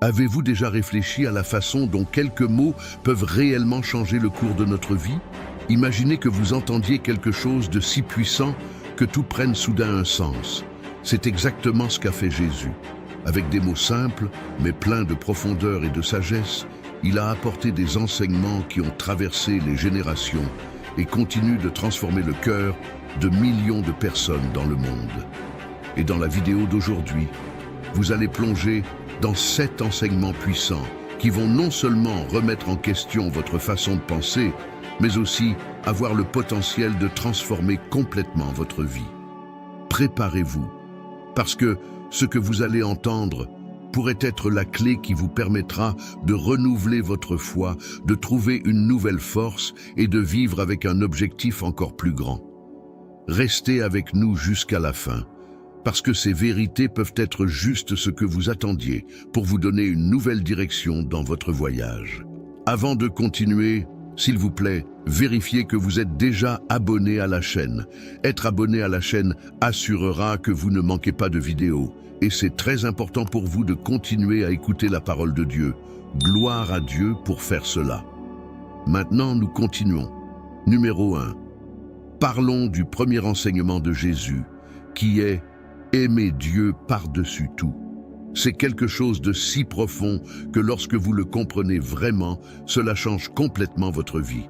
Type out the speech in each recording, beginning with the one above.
Avez-vous déjà réfléchi à la façon dont quelques mots peuvent réellement changer le cours de notre vie? Imaginez que vous entendiez quelque chose de si puissant que tout prenne soudain un sens. C'est exactement ce qu'a fait Jésus. Avec des mots simples, mais pleins de profondeur et de sagesse, il a apporté des enseignements qui ont traversé les générations et continuent de transformer le cœur de millions de personnes dans le monde. Et dans la vidéo d'aujourd'hui, vous allez plonger dans 7 enseignements puissants qui vont non seulement remettre en question votre façon de penser, mais aussi avoir le potentiel de transformer complètement votre vie. Préparez-vous, parce que ce que vous allez entendre pourrait être la clé qui vous permettra de renouveler votre foi, de trouver une nouvelle force et de vivre avec un objectif encore plus grand. Restez avec nous jusqu'à la fin, parce que ces vérités peuvent être juste ce que vous attendiez pour vous donner une nouvelle direction dans votre voyage. Avant de continuer, s'il vous plaît, vérifiez que vous êtes déjà abonné à la chaîne. Être abonné à la chaîne assurera que vous ne manquez pas de vidéos. Et c'est très important pour vous de continuer à écouter la parole de Dieu. Gloire à Dieu pour faire cela. Maintenant, nous continuons. Numéro 1. Parlons du premier enseignement de Jésus, qui est « Aimer Dieu par-dessus tout ». C'est quelque chose de si profond que lorsque vous le comprenez vraiment, cela change complètement votre vie.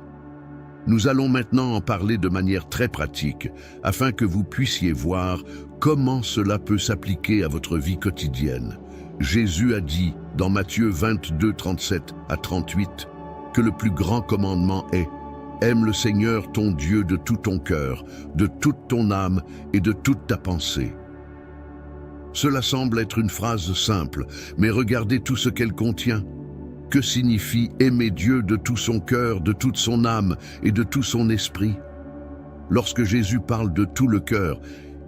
Nous allons maintenant en parler de manière très pratique, afin que vous puissiez voir comment cela peut s'appliquer à votre vie quotidienne. Jésus a dit dans Matthieu 22, 37 à 38 que le plus grand commandement est « Aime le Seigneur ton Dieu de tout ton cœur, de toute ton âme et de toute ta pensée ». Cela semble être une phrase simple, mais regardez tout ce qu'elle contient. Que signifie aimer Dieu de tout son cœur, de toute son âme et de tout son esprit? Lorsque Jésus parle de tout le cœur,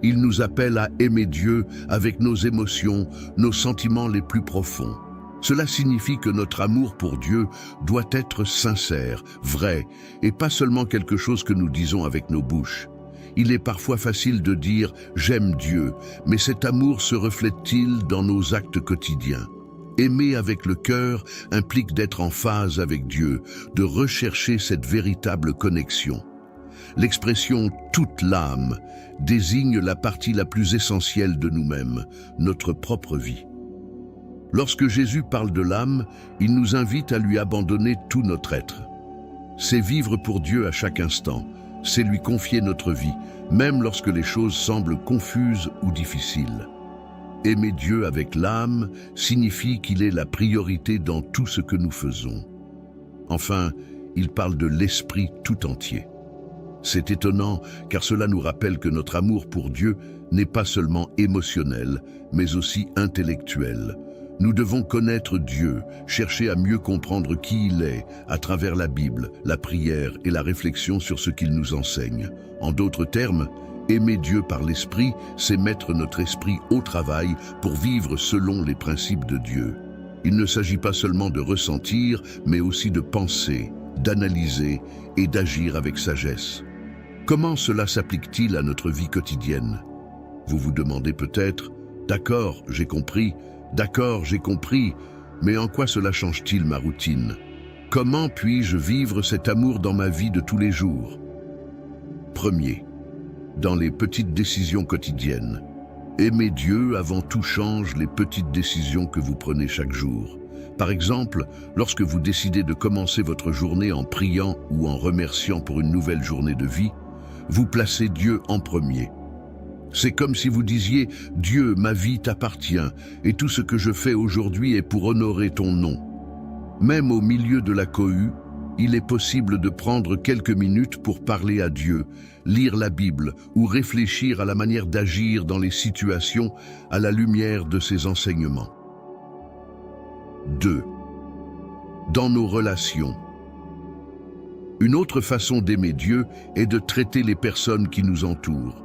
il nous appelle à aimer Dieu avec nos émotions, nos sentiments les plus profonds. Cela signifie que notre amour pour Dieu doit être sincère, vrai, et pas seulement quelque chose que nous disons avec nos bouches. Il est parfois facile de dire « j'aime Dieu », mais cet amour se reflète-t-il dans nos actes quotidiens? Aimer avec le cœur implique d'être en phase avec Dieu, de rechercher cette véritable connexion. L'expression « toute l'âme » désigne la partie la plus essentielle de nous-mêmes, notre propre vie. Lorsque Jésus parle de l'âme, il nous invite à lui abandonner tout notre être. C'est vivre pour Dieu à chaque instant, c'est lui confier notre vie, même lorsque les choses semblent confuses ou difficiles. Aimer Dieu avec l'âme signifie qu'il est la priorité dans tout ce que nous faisons. Enfin, il parle de l'esprit tout entier. C'est étonnant car cela nous rappelle que notre amour pour Dieu n'est pas seulement émotionnel, mais aussi intellectuel. Nous devons connaître Dieu, chercher à mieux comprendre qui il est à travers la Bible, la prière et la réflexion sur ce qu'il nous enseigne. En d'autres termes, aimer Dieu par l'esprit, c'est mettre notre esprit au travail pour vivre selon les principes de Dieu. Il ne s'agit pas seulement de ressentir, mais aussi de penser, d'analyser et d'agir avec sagesse. Comment cela s'applique-t-il à notre vie quotidienne? Vous vous demandez peut-être « D'accord, j'ai compris ». D'accord, j'ai compris, mais en quoi cela change-t-il ma routine? Comment puis-je vivre cet amour dans ma vie de tous les jours? Premier, dans les petites décisions quotidiennes. Aimer Dieu avant tout change les petites décisions que vous prenez chaque jour. Par exemple, lorsque vous décidez de commencer votre journée en priant ou en remerciant pour une nouvelle journée de vie, vous placez Dieu en premier. C'est comme si vous disiez « Dieu, ma vie t'appartient, et tout ce que je fais aujourd'hui est pour honorer ton nom ». Même au milieu de la cohue, il est possible de prendre quelques minutes pour parler à Dieu, lire la Bible ou réfléchir à la manière d'agir dans les situations à la lumière de ses enseignements. 2. Dans nos relations. Une autre façon d'aimer Dieu est de traiter les personnes qui nous entourent.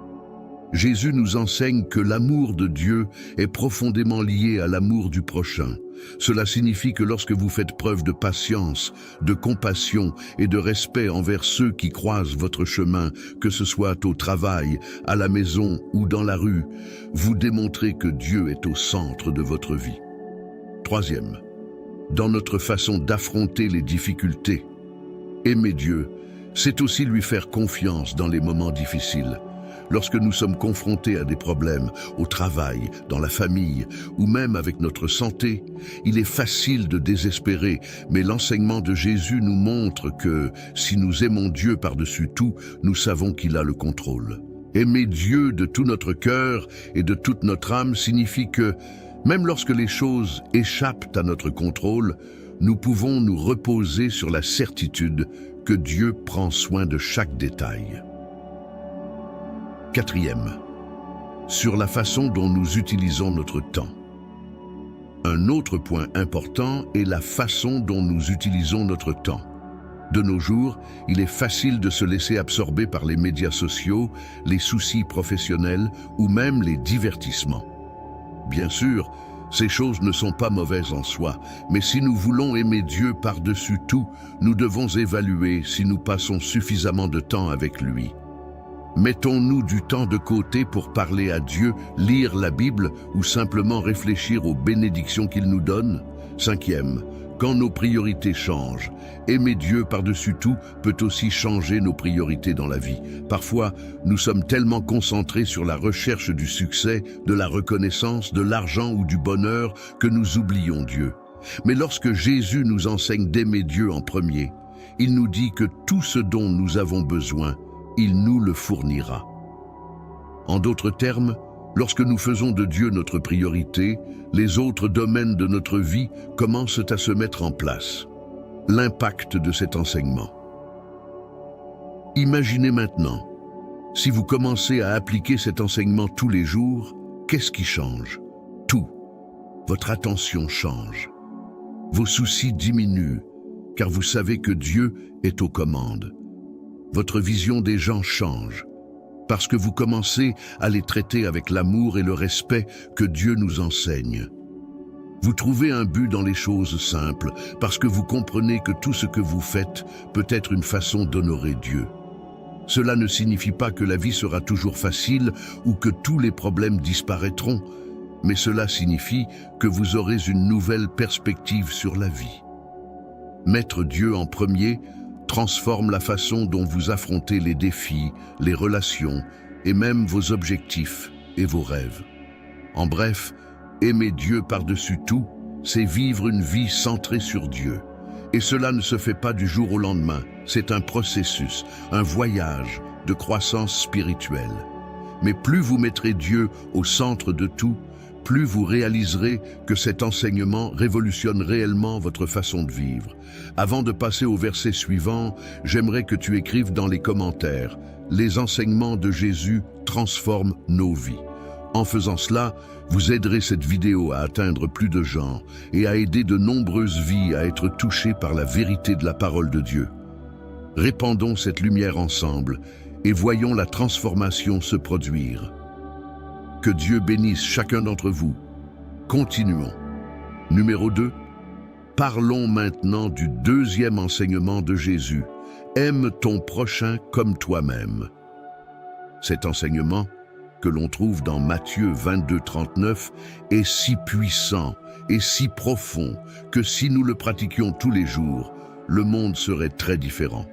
Jésus nous enseigne que l'amour de Dieu est profondément lié à l'amour du prochain. Cela signifie que lorsque vous faites preuve de patience, de compassion et de respect envers ceux qui croisent votre chemin, que ce soit au travail, à la maison ou dans la rue, vous démontrez que Dieu est au centre de votre vie. Troisième, dans notre façon d'affronter les difficultés. Aimer Dieu, c'est aussi lui faire confiance dans les moments difficiles. Lorsque nous sommes confrontés à des problèmes, au travail, dans la famille ou même avec notre santé, il est facile de désespérer, mais l'enseignement de Jésus nous montre que si nous aimons Dieu par-dessus tout, nous savons qu'il a le contrôle. Aimer Dieu de tout notre cœur et de toute notre âme signifie que, même lorsque les choses échappent à notre contrôle, nous pouvons nous reposer sur la certitude que Dieu prend soin de chaque détail. Quatrième, sur la façon dont nous utilisons notre temps. Un autre point important est la façon dont nous utilisons notre temps. De nos jours, il est facile de se laisser absorber par les médias sociaux, les soucis professionnels ou même les divertissements. Bien sûr, ces choses ne sont pas mauvaises en soi, mais si nous voulons aimer Dieu par-dessus tout, nous devons évaluer si nous passons suffisamment de temps avec lui. Mettons-nous du temps de côté pour parler à Dieu, lire la Bible ou simplement réfléchir aux bénédictions qu'il nous donne? Cinquième, quand nos priorités changent, aimer Dieu par-dessus tout peut aussi changer nos priorités dans la vie. Parfois, nous sommes tellement concentrés sur la recherche du succès, de la reconnaissance, de l'argent ou du bonheur que nous oublions Dieu. Mais lorsque Jésus nous enseigne d'aimer Dieu en premier, il nous dit que tout ce dont nous avons besoin, il nous le fournira. En d'autres termes, lorsque nous faisons de Dieu notre priorité, les autres domaines de notre vie commencent à se mettre en place. L'impact de cet enseignement. Imaginez maintenant, si vous commencez à appliquer cet enseignement tous les jours, qu'est-ce qui change? Tout. Votre attention change. Vos soucis diminuent, car vous savez que Dieu est aux commandes. Votre vision des gens change, parce que vous commencez à les traiter avec l'amour et le respect que Dieu nous enseigne. Vous trouvez un but dans les choses simples, parce que vous comprenez que tout ce que vous faites peut être une façon d'honorer Dieu. Cela ne signifie pas que la vie sera toujours facile ou que tous les problèmes disparaîtront, mais cela signifie que vous aurez une nouvelle perspective sur la vie. Mettre Dieu en premier transforme la façon dont vous affrontez les défis, les relations et même vos objectifs et vos rêves. En bref, aimer Dieu par-dessus tout, c'est vivre une vie centrée sur Dieu. Et cela ne se fait pas du jour au lendemain, c'est un processus, un voyage de croissance spirituelle. Mais plus vous mettrez Dieu au centre de tout, plus vous réaliserez que cet enseignement révolutionne réellement votre façon de vivre. Avant de passer au verset suivant, j'aimerais que tu écrives dans les commentaires « Les enseignements de Jésus transforment nos vies ». En faisant cela, vous aiderez cette vidéo à atteindre plus de gens et à aider de nombreuses vies à être touchées par la vérité de la parole de Dieu. Répandons cette lumière ensemble et voyons la transformation se produire. Que Dieu bénisse chacun d'entre vous. Continuons. Numéro 2. Parlons maintenant du deuxième enseignement de Jésus. Aime ton prochain comme toi-même. Cet enseignement, que l'on trouve dans Matthieu 22:39, est si puissant et si profond que si nous le pratiquions tous les jours, le monde serait très différent.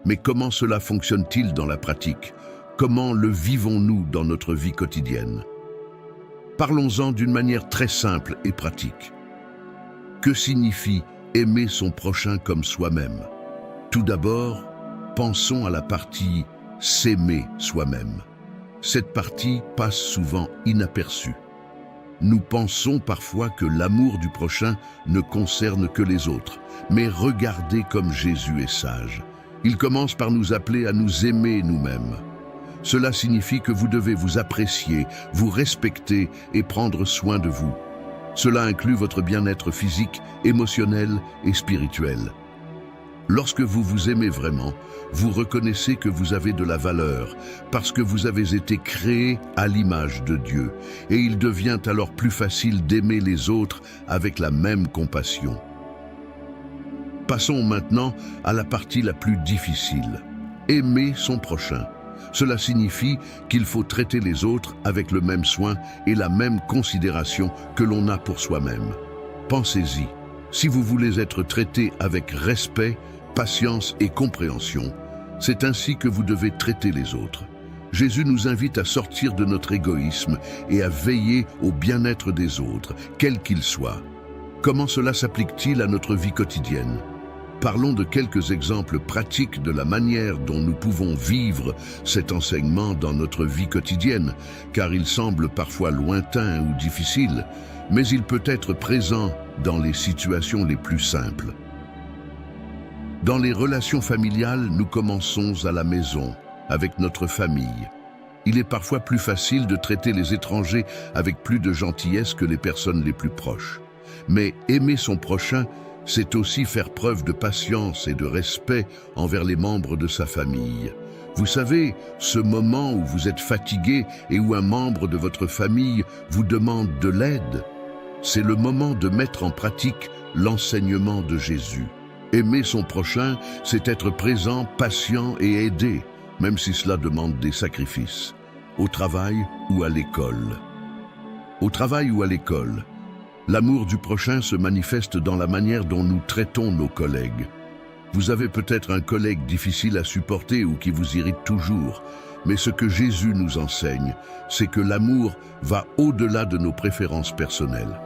Mais comment cela fonctionne-t-il dans la pratique? Comment le vivons-nous dans notre vie quotidienne? Parlons-en d'une manière très simple et pratique. Que signifie aimer son prochain comme soi-même? Tout d'abord, pensons à la partie « s'aimer soi-même ». Cette partie passe souvent inaperçue. Nous pensons parfois que l'amour du prochain ne concerne que les autres, mais regardez comme Jésus est sage. Il commence par nous appeler à nous aimer nous-mêmes. Cela signifie que vous devez vous apprécier, vous respecter et prendre soin de vous. Cela inclut votre bien-être physique, émotionnel et spirituel. Lorsque vous vous aimez vraiment, vous reconnaissez que vous avez de la valeur parce que vous avez été créé à l'image de Dieu et il devient alors plus facile d'aimer les autres avec la même compassion. Passons maintenant à la partie la plus difficile. Aimer son prochain. Cela signifie qu'il faut traiter les autres avec le même soin et la même considération que l'on a pour soi-même. Pensez-y, si vous voulez être traité avec respect, patience et compréhension, c'est ainsi que vous devez traiter les autres. Jésus nous invite à sortir de notre égoïsme et à veiller au bien-être des autres, quels qu'ils soient. Comment cela s'applique-t-il à notre vie quotidienne ? Parlons de quelques exemples pratiques de la manière dont nous pouvons vivre cet enseignement dans notre vie quotidienne, car il semble parfois lointain ou difficile, mais il peut être présent dans les situations les plus simples. Dans les relations familiales, nous commençons à la maison, avec notre famille. Il est parfois plus facile de traiter les étrangers avec plus de gentillesse que les personnes les plus proches. Mais aimer son prochain, c'est aussi faire preuve de patience et de respect envers les membres de sa famille. Vous savez, ce moment où vous êtes fatigué et où un membre de votre famille vous demande de l'aide, c'est le moment de mettre en pratique l'enseignement de Jésus. Aimer son prochain, c'est être présent, patient et aider, même si cela demande des sacrifices, au travail ou à l'école. Au travail ou à l'école, l'amour du prochain se manifeste dans la manière dont nous traitons nos collègues. Vous avez peut-être un collègue difficile à supporter ou qui vous irrite toujours, mais ce que Jésus nous enseigne, c'est que l'amour va au-delà de nos préférences personnelles.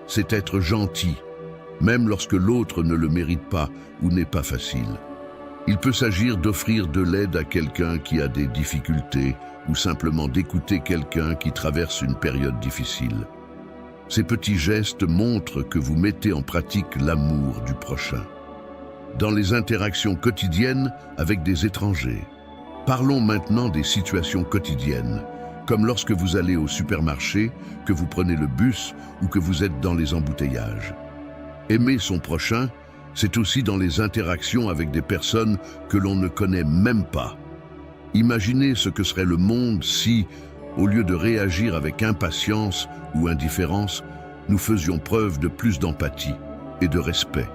C'est être gentil, même lorsque l'autre ne le mérite pas ou n'est pas facile. Il peut s'agir d'offrir de l'aide à quelqu'un qui a des difficultés ou simplement d'écouter quelqu'un qui traverse une période difficile. Ces petits gestes montrent que vous mettez en pratique l'amour du prochain. Dans les interactions quotidiennes avec des étrangers, parlons maintenant des situations quotidiennes, comme lorsque vous allez au supermarché, que vous prenez le bus ou que vous êtes dans les embouteillages. Aimer son prochain, c'est aussi dans les interactions avec des personnes que l'on ne connaît même pas. Imaginez ce que serait le monde si, au lieu de réagir avec impatience ou indifférence, nous faisions preuve de plus d'empathie et de respect.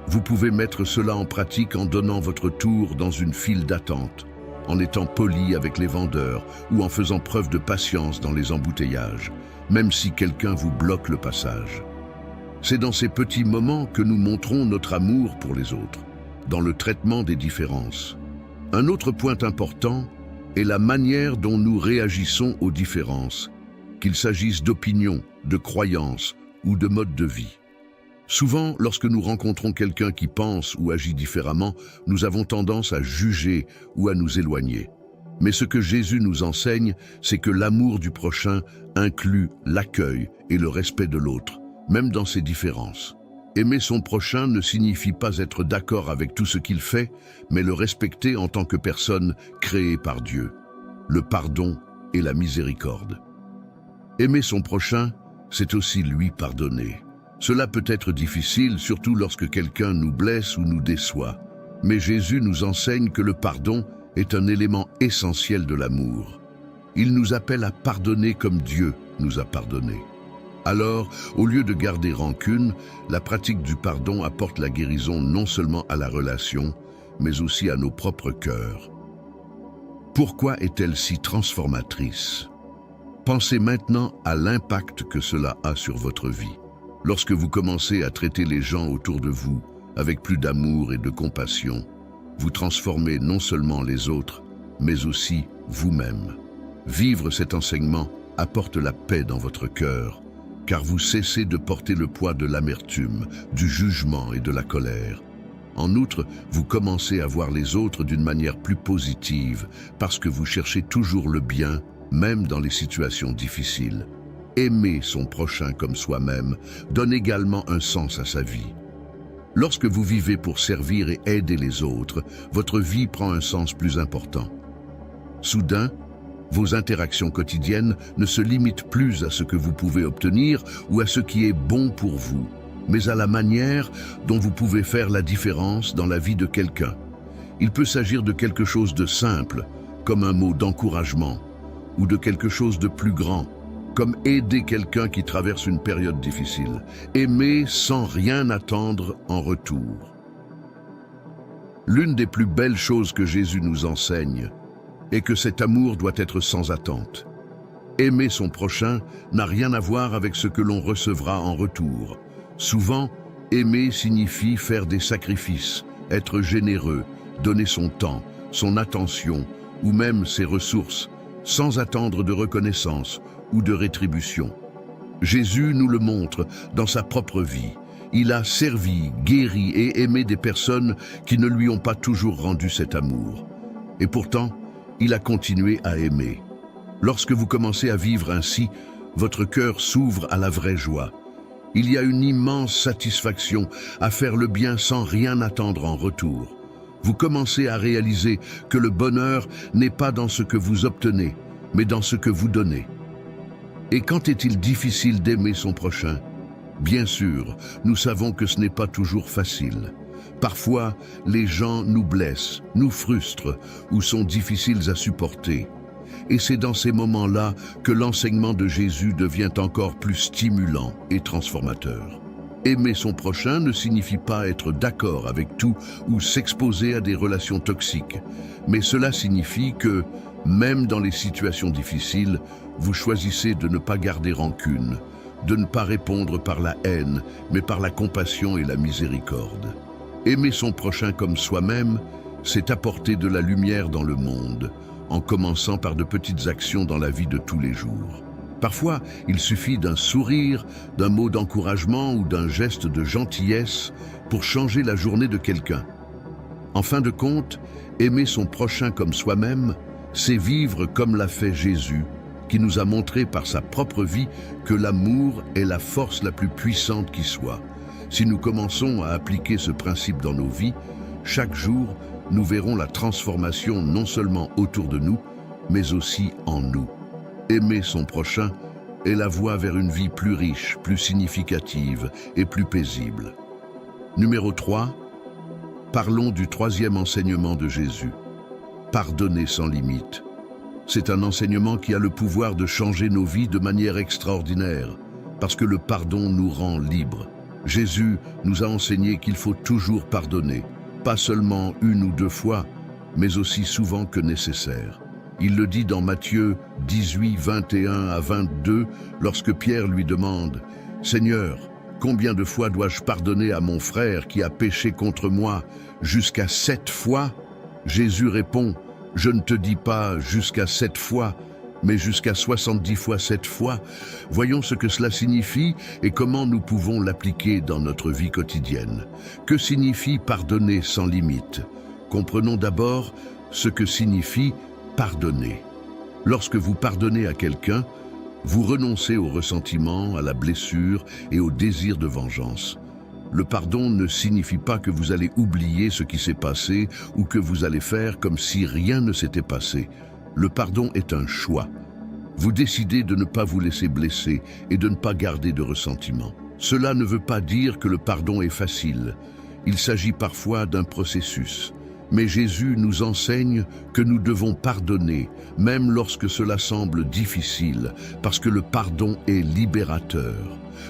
Vous pouvez mettre cela en pratique en donnant votre tour dans une file d'attente, en étant poli avec les vendeurs ou en faisant preuve de patience dans les embouteillages, même si quelqu'un vous bloque le passage. C'est dans ces petits moments que nous montrons notre amour pour les autres, dans le traitement des différences. Un autre point important est la manière dont nous réagissons aux différences, qu'il s'agisse d'opinions, de croyances ou de mode de vie. Souvent, lorsque nous rencontrons quelqu'un qui pense ou agit différemment, nous avons tendance à juger ou à nous éloigner. Mais ce que Jésus nous enseigne, c'est que l'amour du prochain inclut l'accueil et le respect de l'autre, même dans ses différences. Aimer son prochain ne signifie pas être d'accord avec tout ce qu'il fait, mais le respecter en tant que personne créée par Dieu. Le pardon et la miséricorde. Aimer son prochain, c'est aussi lui pardonner. Cela peut être difficile, surtout lorsque quelqu'un nous blesse ou nous déçoit. Mais Jésus nous enseigne que le pardon est un élément essentiel de l'amour. Il nous appelle à pardonner comme Dieu nous a pardonné. Alors, au lieu de garder rancune, la pratique du pardon apporte la guérison non seulement à la relation, mais aussi à nos propres cœurs. Pourquoi est-elle si transformatrice? Pensez maintenant à l'impact que cela a sur votre vie. Lorsque vous commencez à traiter les gens autour de vous avec plus d'amour et de compassion, vous transformez non seulement les autres, mais aussi vous-même. Vivre cet enseignement apporte la paix dans votre cœur, car vous cessez de porter le poids de l'amertume, du jugement et de la colère. En outre, vous commencez à voir les autres d'une manière plus positive, parce que vous cherchez toujours le bien, même dans les situations difficiles. Aimer son prochain comme soi-même donne également un sens à sa vie. Lorsque vous vivez pour servir et aider les autres, votre vie prend un sens plus important. Soudain, vos interactions quotidiennes ne se limitent plus à ce que vous pouvez obtenir ou à ce qui est bon pour vous, mais à la manière dont vous pouvez faire la différence dans la vie de quelqu'un. Il peut s'agir de quelque chose de simple, comme un mot d'encouragement, ou de quelque chose de plus grand, comme aider quelqu'un qui traverse une période difficile. Aimer sans rien attendre en retour. L'une des plus belles choses que Jésus nous enseigne, et que cet amour doit être sans attente. Aimer son prochain n'a rien à voir avec ce que l'on recevra en retour. Souvent, aimer signifie faire des sacrifices, être généreux, donner son temps, son attention ou même ses ressources, sans attendre de reconnaissance ou de rétribution. Jésus nous le montre dans sa propre vie. Il a servi, guéri et aimé des personnes qui ne lui ont pas toujours rendu cet amour. Et pourtant, il a continué à aimer. Lorsque vous commencez à vivre ainsi, votre cœur s'ouvre à la vraie joie. Il y a une immense satisfaction à faire le bien sans rien attendre en retour. Vous commencez à réaliser que le bonheur n'est pas dans ce que vous obtenez, mais dans ce que vous donnez. Et quand est-il difficile d'aimer son prochain? Bien sûr, nous savons que ce n'est pas toujours facile. Parfois, les gens nous blessent, nous frustrent ou sont difficiles à supporter. Et c'est dans ces moments-là que l'enseignement de Jésus devient encore plus stimulant et transformateur. Aimer son prochain ne signifie pas être d'accord avec tout ou s'exposer à des relations toxiques, mais cela signifie que, même dans les situations difficiles, vous choisissez de ne pas garder rancune, de ne pas répondre par la haine, mais par la compassion et la miséricorde. Aimer son prochain comme soi-même, c'est apporter de la lumière dans le monde, en commençant par de petites actions dans la vie de tous les jours. Parfois, il suffit d'un sourire, d'un mot d'encouragement ou d'un geste de gentillesse pour changer la journée de quelqu'un. En fin de compte, aimer son prochain comme soi-même, c'est vivre comme l'a fait Jésus, qui nous a montré par sa propre vie que l'amour est la force la plus puissante qui soit. Si nous commençons à appliquer ce principe dans nos vies, chaque jour, nous verrons la transformation non seulement autour de nous, mais aussi en nous. Aimer son prochain est la voie vers une vie plus riche, plus significative et plus paisible. Numéro 3, parlons du troisième enseignement de Jésus. Pardonner sans limite. C'est un enseignement qui a le pouvoir de changer nos vies de manière extraordinaire, parce que le pardon nous rend libres. Jésus nous a enseigné qu'il faut toujours pardonner, pas seulement une ou deux fois, mais aussi souvent que nécessaire. Il le dit dans Matthieu 18, 21 à 22, lorsque Pierre lui demande « Seigneur, combien de fois dois-je pardonner à mon frère qui a péché contre moi? Jusqu'à 7 fois ?» Jésus répond « Je ne te dis pas jusqu'à 7 fois, mais jusqu'à 70 fois 7 fois. » Voyons ce que cela signifie et comment nous pouvons l'appliquer dans notre vie quotidienne. Que signifie pardonner sans limite? Comprenons d'abord ce que signifie pardonner. Lorsque vous pardonnez à quelqu'un, vous renoncez au ressentiment, à la blessure et au désir de vengeance. Le pardon ne signifie pas que vous allez oublier ce qui s'est passé ou que vous allez faire comme si rien ne s'était passé. Le pardon est un choix. Vous décidez de ne pas vous laisser blesser et de ne pas garder de ressentiment. Cela ne veut pas dire que le pardon est facile. Il s'agit parfois d'un processus. Mais Jésus nous enseigne que nous devons pardonner, même lorsque cela semble difficile, parce que le pardon est libérateur.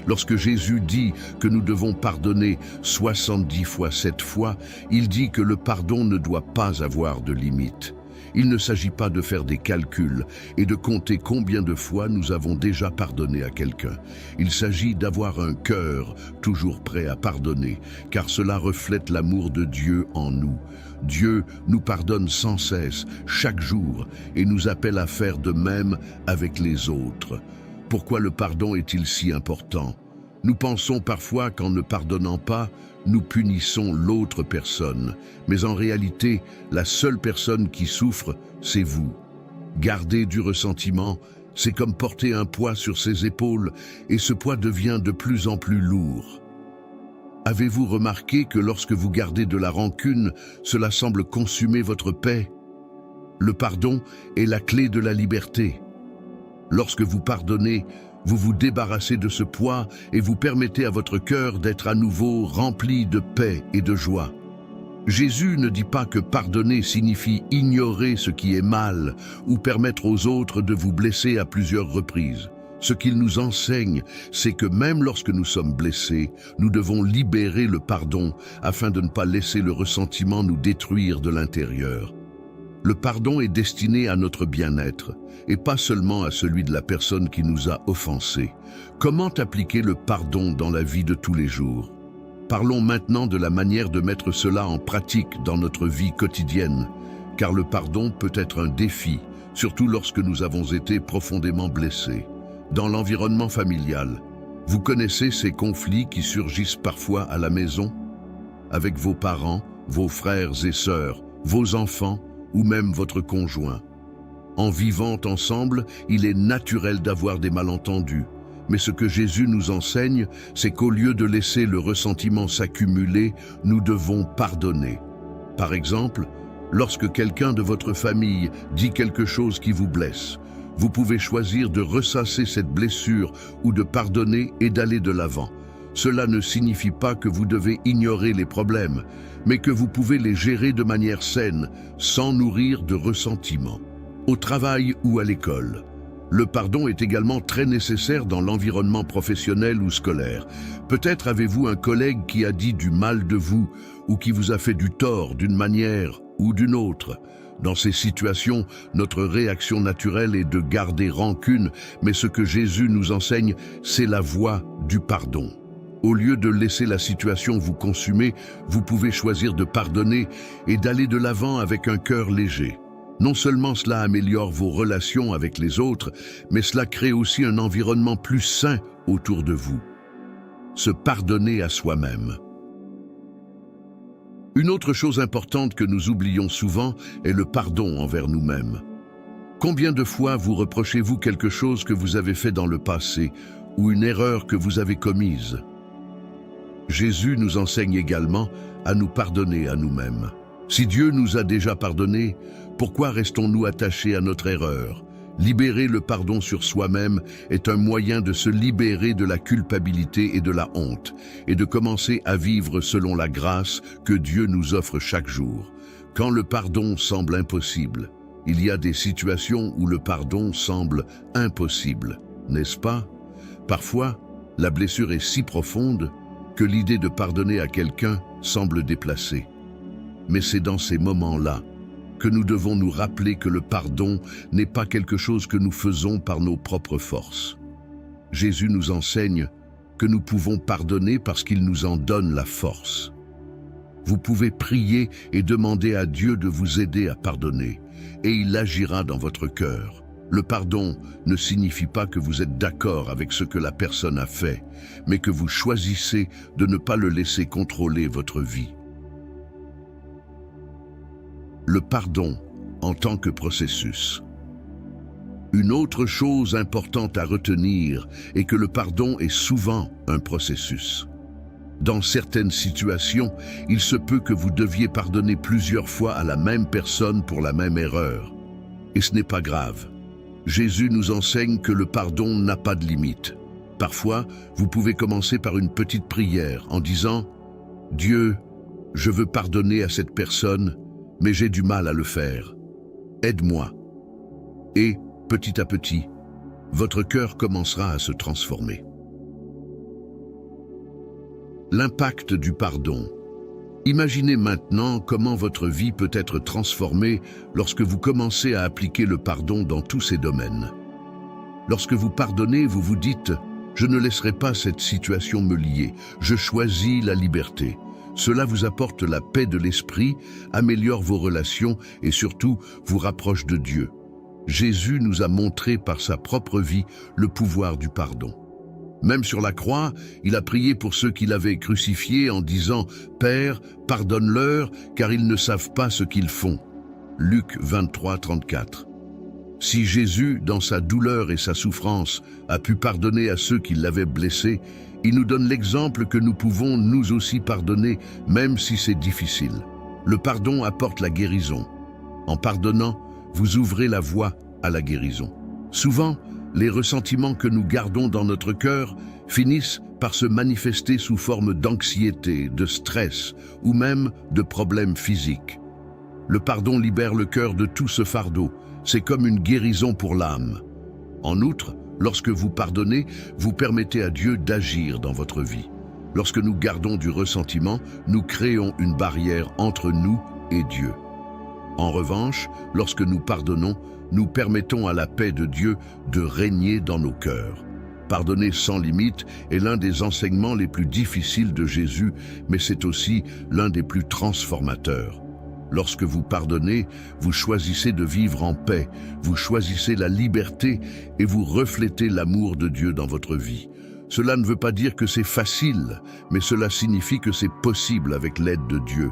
Lorsque Jésus dit que nous devons pardonner 70 fois 7 fois, il dit que le pardon ne doit pas avoir de limite. Il ne s'agit pas de faire des calculs et de compter combien de fois nous avons déjà pardonné à quelqu'un. Il s'agit d'avoir un cœur toujours prêt à pardonner, car cela reflète l'amour de Dieu en nous. Dieu nous pardonne sans cesse, chaque jour, et nous appelle à faire de même avec les autres. Pourquoi le pardon est-il si important? Nous pensons parfois qu'en ne pardonnant pas, nous punissons l'autre personne. Mais en réalité, la seule personne qui souffre, c'est vous. Garder du ressentiment, c'est comme porter un poids sur ses épaules, et ce poids devient de plus en plus lourd. Avez-vous remarqué que lorsque vous gardez de la rancune, cela semble consumer votre paix? Le pardon est la clé de la liberté. Lorsque vous pardonnez, vous vous débarrassez de ce poids et vous permettez à votre cœur d'être à nouveau rempli de paix et de joie. Jésus ne dit pas que pardonner signifie ignorer ce qui est mal ou permettre aux autres de vous blesser à plusieurs reprises. Ce qu'il nous enseigne, c'est que même lorsque nous sommes blessés, nous devons libérer le pardon afin de ne pas laisser le ressentiment nous détruire de l'intérieur. Le pardon est destiné à notre bien-être, et pas seulement à celui de la personne qui nous a offensés. Comment appliquer le pardon dans la vie de tous les jours? Parlons maintenant de la manière de mettre cela en pratique dans notre vie quotidienne, car le pardon peut être un défi, surtout lorsque nous avons été profondément blessés. Dans l'environnement familial, vous connaissez ces conflits qui surgissent parfois à la maison? Avec vos parents, vos frères et sœurs, vos enfants ou même votre conjoint. En vivant ensemble, il est naturel d'avoir des malentendus. Mais ce que Jésus nous enseigne, c'est qu'au lieu de laisser le ressentiment s'accumuler, nous devons pardonner. Par exemple, lorsque quelqu'un de votre famille dit quelque chose qui vous blesse, vous pouvez choisir de ressasser cette blessure ou de pardonner et d'aller de l'avant. Cela ne signifie pas que vous devez ignorer les problèmes, mais que vous pouvez les gérer de manière saine, sans nourrir de ressentiment. Au travail ou à l'école, le pardon est également très nécessaire dans l'environnement professionnel ou scolaire. Peut-être avez-vous un collègue qui a dit du mal de vous ou qui vous a fait du tort d'une manière ou d'une autre. Dans ces situations, notre réaction naturelle est de garder rancune, mais ce que Jésus nous enseigne, c'est la voie du pardon. Au lieu de laisser la situation vous consumer, vous pouvez choisir de pardonner et d'aller de l'avant avec un cœur léger. Non seulement cela améliore vos relations avec les autres, mais cela crée aussi un environnement plus sain autour de vous. Se pardonner à soi-même. Une autre chose importante que nous oublions souvent est le pardon envers nous-mêmes. Combien de fois vous reprochez-vous quelque chose que vous avez fait dans le passé ou une erreur que vous avez commise? Jésus nous enseigne également à nous pardonner à nous-mêmes. Si Dieu nous a déjà pardonnés, pourquoi restons-nous attachés à notre erreur? Libérer le pardon sur soi-même est un moyen de se libérer de la culpabilité et de la honte, et de commencer à vivre selon la grâce que Dieu nous offre chaque jour. Quand le pardon semble impossible, il y a des situations où le pardon semble impossible, n'est-ce pas? Parfois, la blessure est si profonde que l'idée de pardonner à quelqu'un semble déplacée. Mais c'est dans ces moments-là que nous devons nous rappeler que le pardon n'est pas quelque chose que nous faisons par nos propres forces. Jésus nous enseigne que nous pouvons pardonner parce qu'il nous en donne la force. Vous pouvez prier et demander à Dieu de vous aider à pardonner, et il agira dans votre cœur. Le pardon ne signifie pas que vous êtes d'accord avec ce que la personne a fait, mais que vous choisissez de ne pas le laisser contrôler votre vie. Le pardon en tant que processus. Une autre chose importante à retenir est que le pardon est souvent un processus. Dans certaines situations, il se peut que vous deviez pardonner plusieurs fois à la même personne pour la même erreur. Et ce n'est pas grave. Jésus nous enseigne que le pardon n'a pas de limite. Parfois, vous pouvez commencer par une petite prière en disant « Dieu, je veux pardonner à cette personne, mais j'ai du mal à le faire. Aide-moi. » Et, petit à petit, votre cœur commencera à se transformer. L'impact du pardon. Imaginez maintenant comment votre vie peut être transformée lorsque vous commencez à appliquer le pardon dans tous ces domaines. Lorsque vous pardonnez, vous vous dites « Je ne laisserai pas cette situation me lier, je choisis la liberté ». Cela vous apporte la paix de l'esprit, améliore vos relations et surtout vous rapproche de Dieu. Jésus nous a montré par sa propre vie le pouvoir du pardon. Même sur la croix, il a prié pour ceux qu'il avait crucifiés en disant « Père, pardonne-leur, car ils ne savent pas ce qu'ils font. » Luc 23, 34. Si Jésus, dans sa douleur et sa souffrance, a pu pardonner à ceux qui l'avaient blessé, il nous donne l'exemple que nous pouvons nous aussi pardonner, même si c'est difficile. Le pardon apporte la guérison. En pardonnant, vous ouvrez la voie à la guérison. Souvent, les ressentiments que nous gardons dans notre cœur finissent par se manifester sous forme d'anxiété, de stress ou même de problèmes physiques. Le pardon libère le cœur de tout ce fardeau. C'est comme une guérison pour l'âme. En outre, lorsque vous pardonnez, vous permettez à Dieu d'agir dans votre vie. Lorsque nous gardons du ressentiment, nous créons une barrière entre nous et Dieu. En revanche, lorsque nous pardonnons, nous permettons à la paix de Dieu de régner dans nos cœurs. Pardonner sans limite est l'un des enseignements les plus difficiles de Jésus, mais c'est aussi l'un des plus transformateurs. Lorsque vous pardonnez, vous choisissez de vivre en paix, vous choisissez la liberté et vous reflétez l'amour de Dieu dans votre vie. Cela ne veut pas dire que c'est facile, mais cela signifie que c'est possible avec l'aide de Dieu.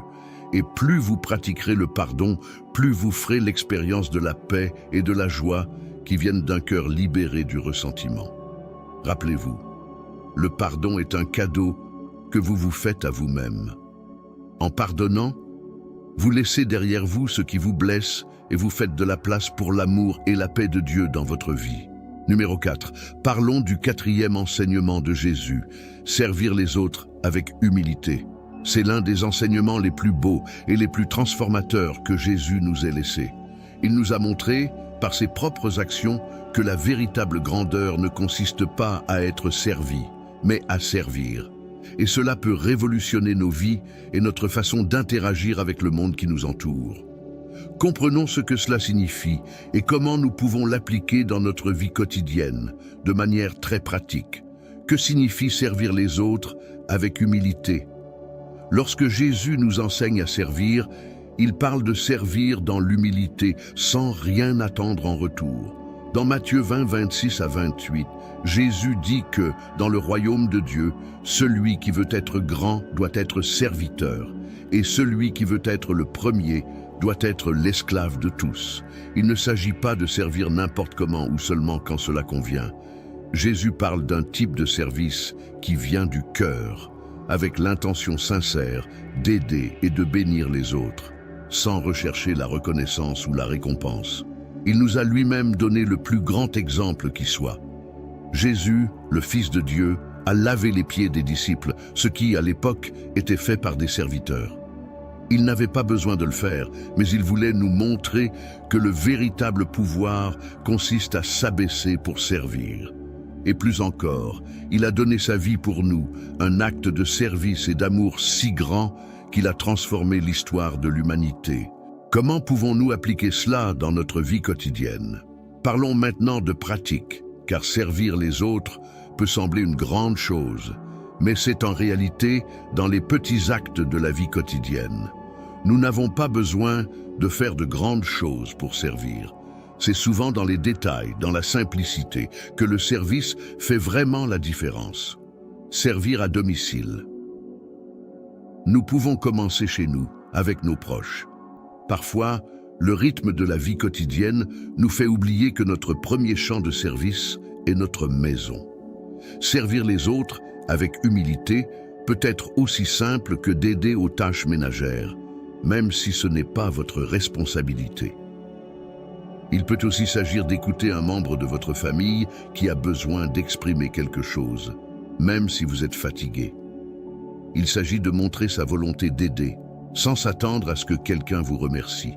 Et plus vous pratiquerez le pardon, plus vous ferez l'expérience de la paix et de la joie qui viennent d'un cœur libéré du ressentiment. Rappelez-vous, le pardon est un cadeau que vous vous faites à vous-même. En pardonnant, vous laissez derrière vous ce qui vous blesse et vous faites de la place pour l'amour et la paix de Dieu dans votre vie. Numéro 4. Parlons du quatrième enseignement de Jésus, servir les autres avec humilité. C'est l'un des enseignements les plus beaux et les plus transformateurs que Jésus nous ait laissés. Il nous a montré, par ses propres actions, que la véritable grandeur ne consiste pas à être servi, mais à servir. Et cela peut révolutionner nos vies et notre façon d'interagir avec le monde qui nous entoure. Comprenons ce que cela signifie et comment nous pouvons l'appliquer dans notre vie quotidienne, de manière très pratique. Que signifie servir les autres avec humilité? Lorsque Jésus nous enseigne à servir, il parle de servir dans l'humilité, sans rien attendre en retour. Dans Matthieu 20, 26 à 28, Jésus dit que, dans le royaume de Dieu, celui qui veut être grand doit être serviteur, et celui qui veut être le premier doit être l'esclave de tous. Il ne s'agit pas de servir n'importe comment ou seulement quand cela convient. Jésus parle d'un type de service qui vient du cœur, avec l'intention sincère d'aider et de bénir les autres, sans rechercher la reconnaissance ou la récompense. Il nous a lui-même donné le plus grand exemple qui soit. Jésus, le Fils de Dieu, a lavé les pieds des disciples, ce qui, à l'époque, était fait par des serviteurs. Il n'avait pas besoin de le faire, mais il voulait nous montrer que le véritable pouvoir consiste à s'abaisser pour servir. Et plus encore, il a donné sa vie pour nous, un acte de service et d'amour si grand qu'il a transformé l'histoire de l'humanité. Comment pouvons-nous appliquer cela dans notre vie quotidienne? Parlons maintenant de pratique, car servir les autres peut sembler une grande chose, mais c'est en réalité dans les petits actes de la vie quotidienne. Nous n'avons pas besoin de faire de grandes choses pour servir. C'est souvent dans les détails, dans la simplicité, que le service fait vraiment la différence. Servir à domicile. Nous pouvons commencer chez nous, avec nos proches. Parfois, le rythme de la vie quotidienne nous fait oublier que notre premier champ de service est notre maison. Servir les autres avec humilité peut être aussi simple que d'aider aux tâches ménagères, même si ce n'est pas votre responsabilité. Il peut aussi s'agir d'écouter un membre de votre famille qui a besoin d'exprimer quelque chose, même si vous êtes fatigué. Il s'agit de montrer sa volonté d'aider, sans s'attendre à ce que quelqu'un vous remercie.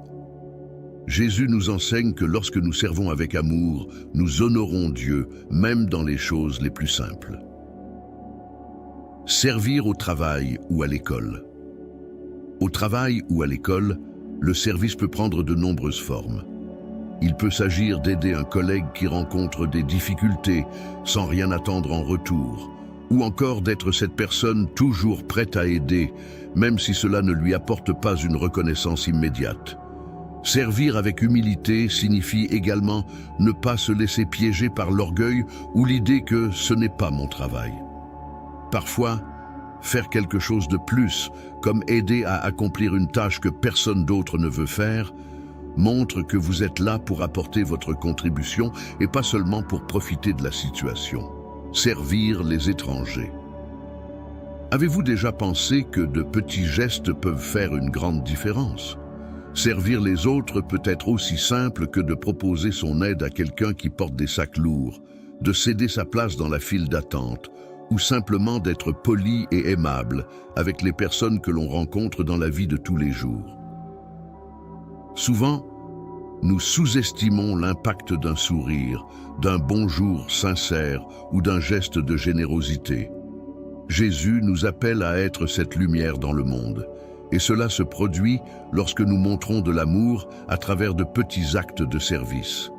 Jésus nous enseigne que lorsque nous servons avec amour, nous honorons Dieu, même dans les choses les plus simples. Servir au travail ou à l'école. Au travail ou à l'école, le service peut prendre de nombreuses formes. Il peut s'agir d'aider un collègue qui rencontre des difficultés sans rien attendre en retour, ou encore d'être cette personne toujours prête à aider, même si cela ne lui apporte pas une reconnaissance immédiate. Servir avec humilité signifie également ne pas se laisser piéger par l'orgueil ou l'idée que ce n'est pas mon travail. Parfois, faire quelque chose de plus, comme aider à accomplir une tâche que personne d'autre ne veut faire, montre que vous êtes là pour apporter votre contribution et pas seulement pour profiter de la situation. Servir les étrangers. Avez-vous déjà pensé que de petits gestes peuvent faire une grande différence? Servir les autres peut être aussi simple que de proposer son aide à quelqu'un qui porte des sacs lourds, de céder sa place dans la file d'attente, ou simplement d'être poli et aimable avec les personnes que l'on rencontre dans la vie de tous les jours. Souvent, nous sous-estimons l'impact d'un sourire, d'un bonjour sincère ou d'un geste de générosité. Jésus nous appelle à être cette lumière dans le monde, Et cela se produit lorsque nous montrons de l'amour à travers de petits actes de service.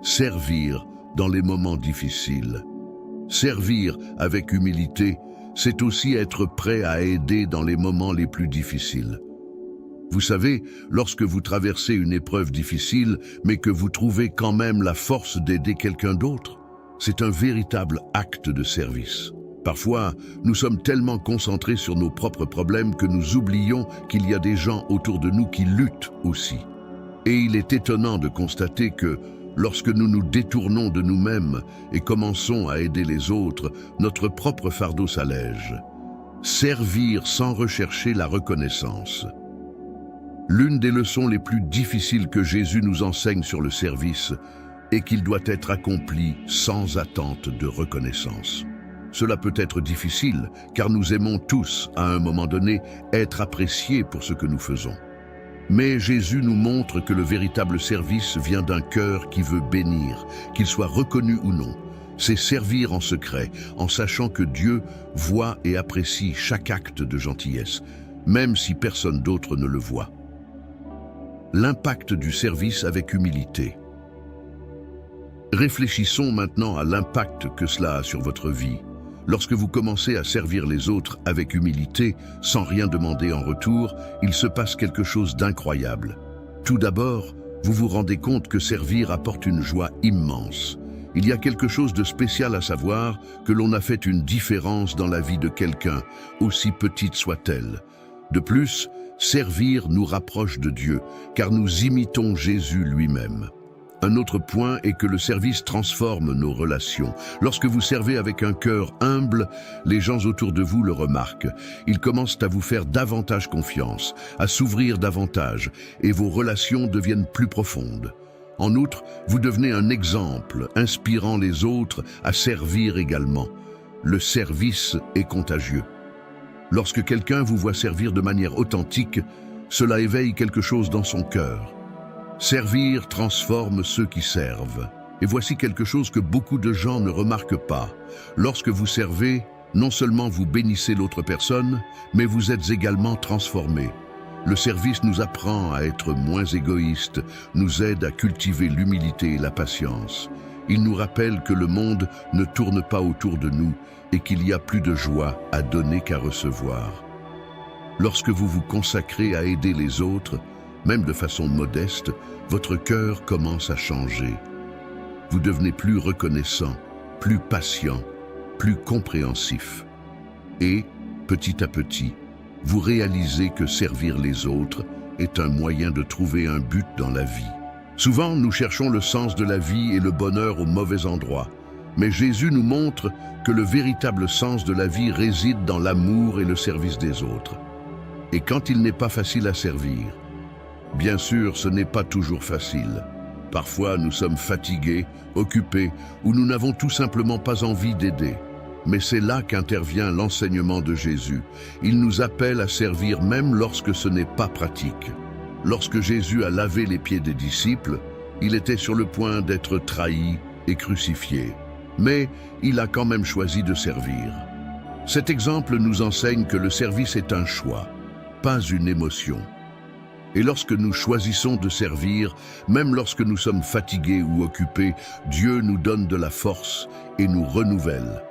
Servir dans les moments difficiles. Servir avec humilité, c'est aussi être prêt à aider dans les moments les plus difficiles. Vous savez, lorsque vous traversez une épreuve difficile, mais que vous trouvez quand même la force d'aider quelqu'un d'autre, c'est un véritable acte de service. Parfois, nous sommes tellement concentrés sur nos propres problèmes que nous oublions qu'il y a des gens autour de nous qui luttent aussi. Et il est étonnant de constater que, lorsque nous nous détournons de nous-mêmes et commençons à aider les autres, notre propre fardeau s'allège. Servir sans rechercher la reconnaissance. L'une des leçons les plus difficiles que Jésus nous enseigne sur le service est qu'il doit être accompli sans attente de reconnaissance. Cela peut être difficile, car nous aimons tous, à un moment donné, être appréciés pour ce que nous faisons. Mais Jésus nous montre que le véritable service vient d'un cœur qui veut bénir, qu'il soit reconnu ou non. C'est servir en secret, en sachant que Dieu voit et apprécie chaque acte de gentillesse, même si personne d'autre ne le voit. L'impact du service avec humilité. Réfléchissons maintenant à l'impact que cela a sur votre vie. Lorsque vous commencez à servir les autres avec humilité, sans rien demander en retour, il se passe quelque chose d'incroyable. Tout d'abord, vous vous rendez compte que servir apporte une joie immense. Il y a quelque chose de spécial à savoir que l'on a fait une différence dans la vie de quelqu'un, aussi petite soit-elle. De plus, servir nous rapproche de Dieu, car nous imitons Jésus lui-même. Un autre point est que le service transforme nos relations. Lorsque vous servez avec un cœur humble, les gens autour de vous le remarquent. Ils commencent à vous faire davantage confiance, à s'ouvrir davantage, et vos relations deviennent plus profondes. En outre, vous devenez un exemple, inspirant les autres à servir également. Le service est contagieux. Lorsque quelqu'un vous voit servir de manière authentique, cela éveille quelque chose dans son cœur. Servir transforme ceux qui servent. Et voici quelque chose que beaucoup de gens ne remarquent pas. Lorsque vous servez, non seulement vous bénissez l'autre personne, mais vous êtes également transformé. Le service nous apprend à être moins égoïstes, nous aide à cultiver l'humilité et la patience. Il nous rappelle que le monde ne tourne pas autour de nous et qu'il y a plus de joie à donner qu'à recevoir. Lorsque vous vous consacrez à aider les autres, même de façon modeste, votre cœur commence à changer. Vous devenez plus reconnaissant, plus patient, plus compréhensif. Et, petit à petit, vous réalisez que servir les autres est un moyen de trouver un but dans la vie. Souvent, nous cherchons le sens de la vie et le bonheur au mauvais endroit. Mais Jésus nous montre que le véritable sens de la vie réside dans l'amour et le service des autres. Et quand il n'est pas facile à servir, bien sûr, ce n'est pas toujours facile. Parfois, nous sommes fatigués, occupés, ou nous n'avons tout simplement pas envie d'aider. Mais c'est là qu'intervient l'enseignement de Jésus. Il nous appelle à servir même lorsque ce n'est pas pratique. Lorsque Jésus a lavé les pieds des disciples, il était sur le point d'être trahi et crucifié. Mais il a quand même choisi de servir. Cet exemple nous enseigne que le service est un choix, pas une émotion. Et lorsque nous choisissons de servir, même lorsque nous sommes fatigués ou occupés, Dieu nous donne de la force et nous renouvelle.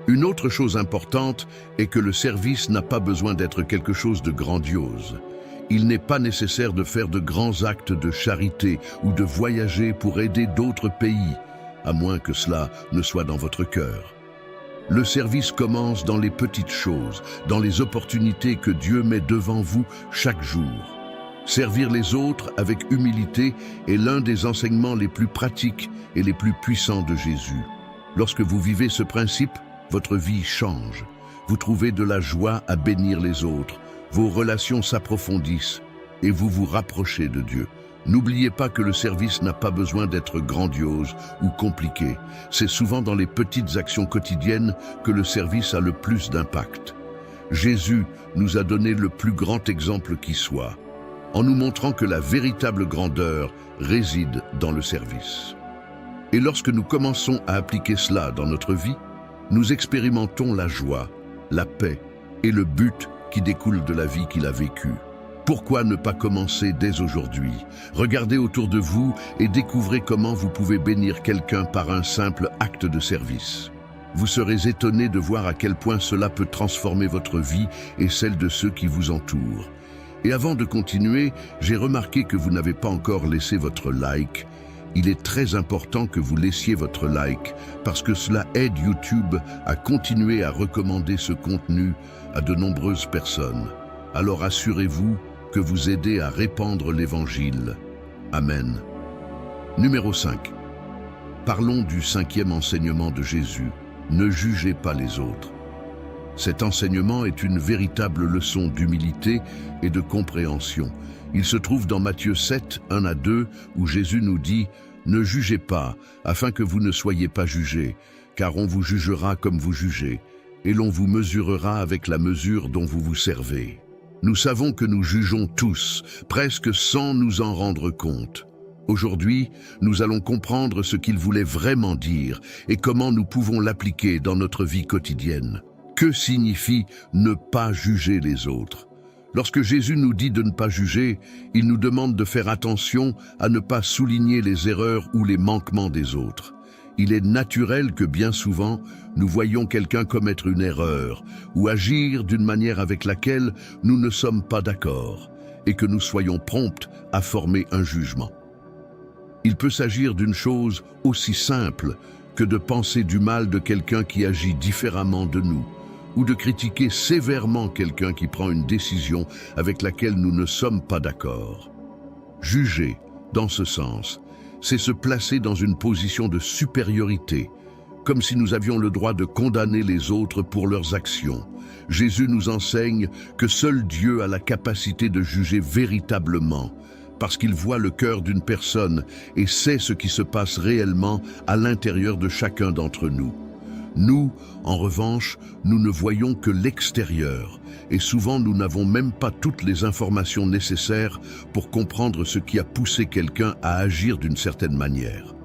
Une autre chose importante est que le service n'a pas besoin d'être quelque chose de grandiose. Il n'est pas nécessaire de faire de grands actes de charité ou de voyager pour aider d'autres pays, à moins que cela ne soit dans votre cœur. Le service commence dans les petites choses, dans les opportunités que Dieu met devant vous chaque jour. Servir les autres avec humilité est l'un des enseignements les plus pratiques et les plus puissants de Jésus. Lorsque vous vivez ce principe, votre vie change. Vous trouvez de la joie à bénir les autres, vos relations s'approfondissent et vous vous rapprochez de Dieu. N'oubliez pas que le service n'a pas besoin d'être grandiose ou compliqué. C'est souvent dans les petites actions quotidiennes que le service a le plus d'impact. Jésus nous a donné le plus grand exemple qui soit, en nous montrant que la véritable grandeur réside dans le service. Et lorsque nous commençons à appliquer cela dans notre vie, nous expérimentons la joie, la paix et le but qui découle de la vie qu'il a vécue. Pourquoi ne pas commencer dès aujourd'hui? Regardez autour de vous et découvrez comment vous pouvez bénir quelqu'un par un simple acte de service. Vous serez étonné de voir à quel point cela peut transformer votre vie et celle de ceux qui vous entourent. Et avant de continuer, j'ai remarqué que vous n'avez pas encore laissé votre like. Il est très important que vous laissiez votre like parce que cela aide YouTube à continuer à recommander ce contenu à de nombreuses personnes. Alors assurez-vous que vous aidez à répandre l'Évangile. Amen. Numéro 5. Parlons du 5e enseignement de Jésus. Ne jugez pas les autres. Cet enseignement est une véritable leçon d'humilité et de compréhension. Il se trouve dans Matthieu 7, 1-2, où Jésus nous dit « Ne jugez pas, afin que vous ne soyez pas jugés, car on vous jugera comme vous jugez, et l'on vous mesurera avec la mesure dont vous vous servez. » Nous savons que nous jugeons tous, presque sans nous en rendre compte. Aujourd'hui, nous allons comprendre ce qu'il voulait vraiment dire et comment nous pouvons l'appliquer dans notre vie quotidienne. Que signifie ne pas juger les autres? Lorsque Jésus nous dit de ne pas juger, il nous demande de faire attention à ne pas souligner les erreurs ou les manquements des autres. Il est naturel que bien souvent, nous voyons quelqu'un commettre une erreur ou agir d'une manière avec laquelle nous ne sommes pas d'accord et que nous soyons prompts à former un jugement. Il peut s'agir d'une chose aussi simple que de penser du mal de quelqu'un qui agit différemment de nous ou de critiquer sévèrement quelqu'un qui prend une décision avec laquelle nous ne sommes pas d'accord. Juger, dans ce sens, c'est se placer dans une position de supériorité, comme si nous avions le droit de condamner les autres pour leurs actions. Jésus nous enseigne que seul Dieu a la capacité de juger véritablement, parce qu'il voit le cœur d'une personne et sait ce qui se passe réellement à l'intérieur de chacun d'entre nous. Nous, en revanche, nous ne voyons que l'extérieur, et souvent nous n'avons même pas toutes les informations nécessaires pour comprendre ce qui a poussé quelqu'un à agir d'une certaine manière.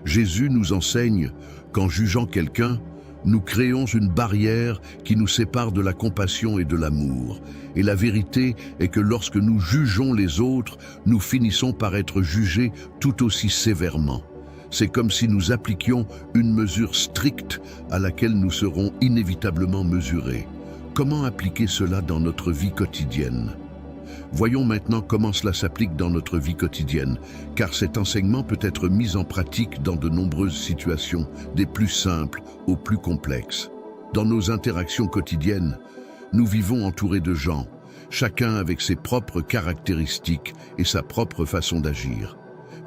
Jésus nous enseigne qu'en jugeant quelqu'un, nous créons une barrière qui nous sépare de la compassion et de l'amour. Et la vérité est que lorsque nous jugeons les autres, nous finissons par être jugés tout aussi sévèrement. C'est comme si nous appliquions une mesure stricte à laquelle nous serons inévitablement mesurés. Comment appliquer cela dans notre vie quotidienne? Voyons maintenant comment cela s'applique dans notre vie quotidienne, car cet enseignement peut être mis en pratique dans de nombreuses situations, des plus simples aux plus complexes. Dans nos interactions quotidiennes, nous vivons entourés de gens, chacun avec ses propres caractéristiques et sa propre façon d'agir.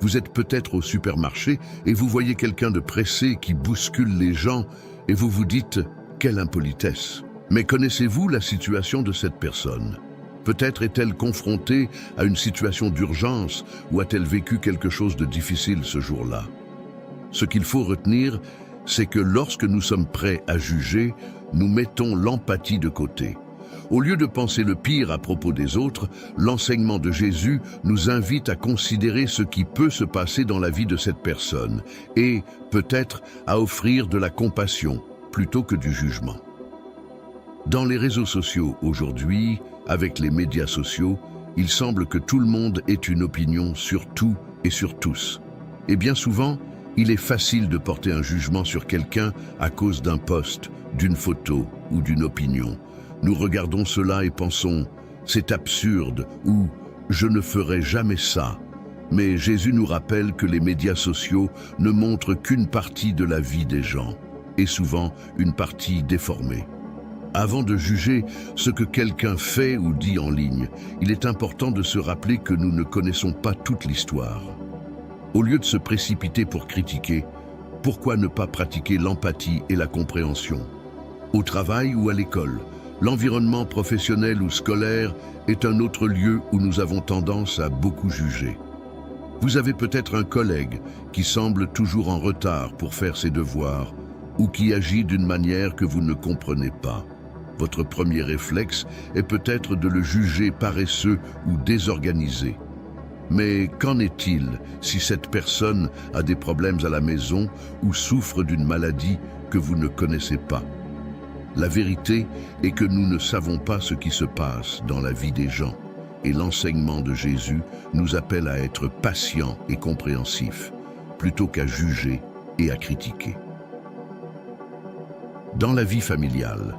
Vous êtes peut-être au supermarché et vous voyez quelqu'un de pressé qui bouscule les gens et vous vous dites « quelle impolitesse ». Mais connaissez-vous la situation de cette personne? Peut-être est-elle confrontée à une situation d'urgence ou a-t-elle vécu quelque chose de difficile ce jour-là? Ce qu'il faut retenir, c'est que lorsque nous sommes prêts à juger, nous mettons l'empathie de côté. Au lieu de penser le pire à propos des autres, l'enseignement de Jésus nous invite à considérer ce qui peut se passer dans la vie de cette personne et, peut-être, à offrir de la compassion plutôt que du jugement. Dans les réseaux sociaux aujourd'hui, avec les médias sociaux, il semble que tout le monde ait une opinion sur tout et sur tous. Et bien souvent, il est facile de porter un jugement sur quelqu'un à cause d'un post, d'une photo ou d'une opinion. Nous regardons cela et pensons « c'est absurde » ou « je ne ferai jamais ça ». Mais Jésus nous rappelle que les médias sociaux ne montrent qu'une partie de la vie des gens, et souvent une partie déformée. Avant de juger ce que quelqu'un fait ou dit en ligne, il est important de se rappeler que nous ne connaissons pas toute l'histoire. Au lieu de se précipiter pour critiquer, pourquoi ne pas pratiquer l'empathie et la compréhension? Au travail ou à l'école, l'environnement professionnel ou scolaire est un autre lieu où nous avons tendance à beaucoup juger. Vous avez peut-être un collègue qui semble toujours en retard pour faire ses devoirs ou qui agit d'une manière que vous ne comprenez pas. Votre premier réflexe est peut-être de le juger paresseux ou désorganisé. Mais qu'en est-il si cette personne a des problèmes à la maison ou souffre d'une maladie que vous ne connaissez pas? La vérité est que nous ne savons pas ce qui se passe dans la vie des gens, et l'enseignement de Jésus nous appelle à être patients et compréhensifs, plutôt qu'à juger et à critiquer. Dans la vie familiale,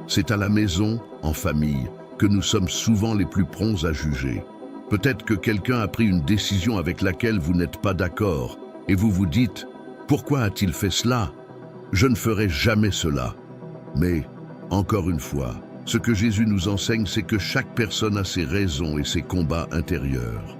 c'est à la maison, en famille, que nous sommes souvent les plus prompts à juger. Peut-être que quelqu'un a pris une décision avec laquelle vous n'êtes pas d'accord, et vous vous dites « Pourquoi a-t-il fait cela ? Je ne ferai jamais cela ». Mais, encore une fois, ce que Jésus nous enseigne, c'est que chaque personne a ses raisons et ses combats intérieurs.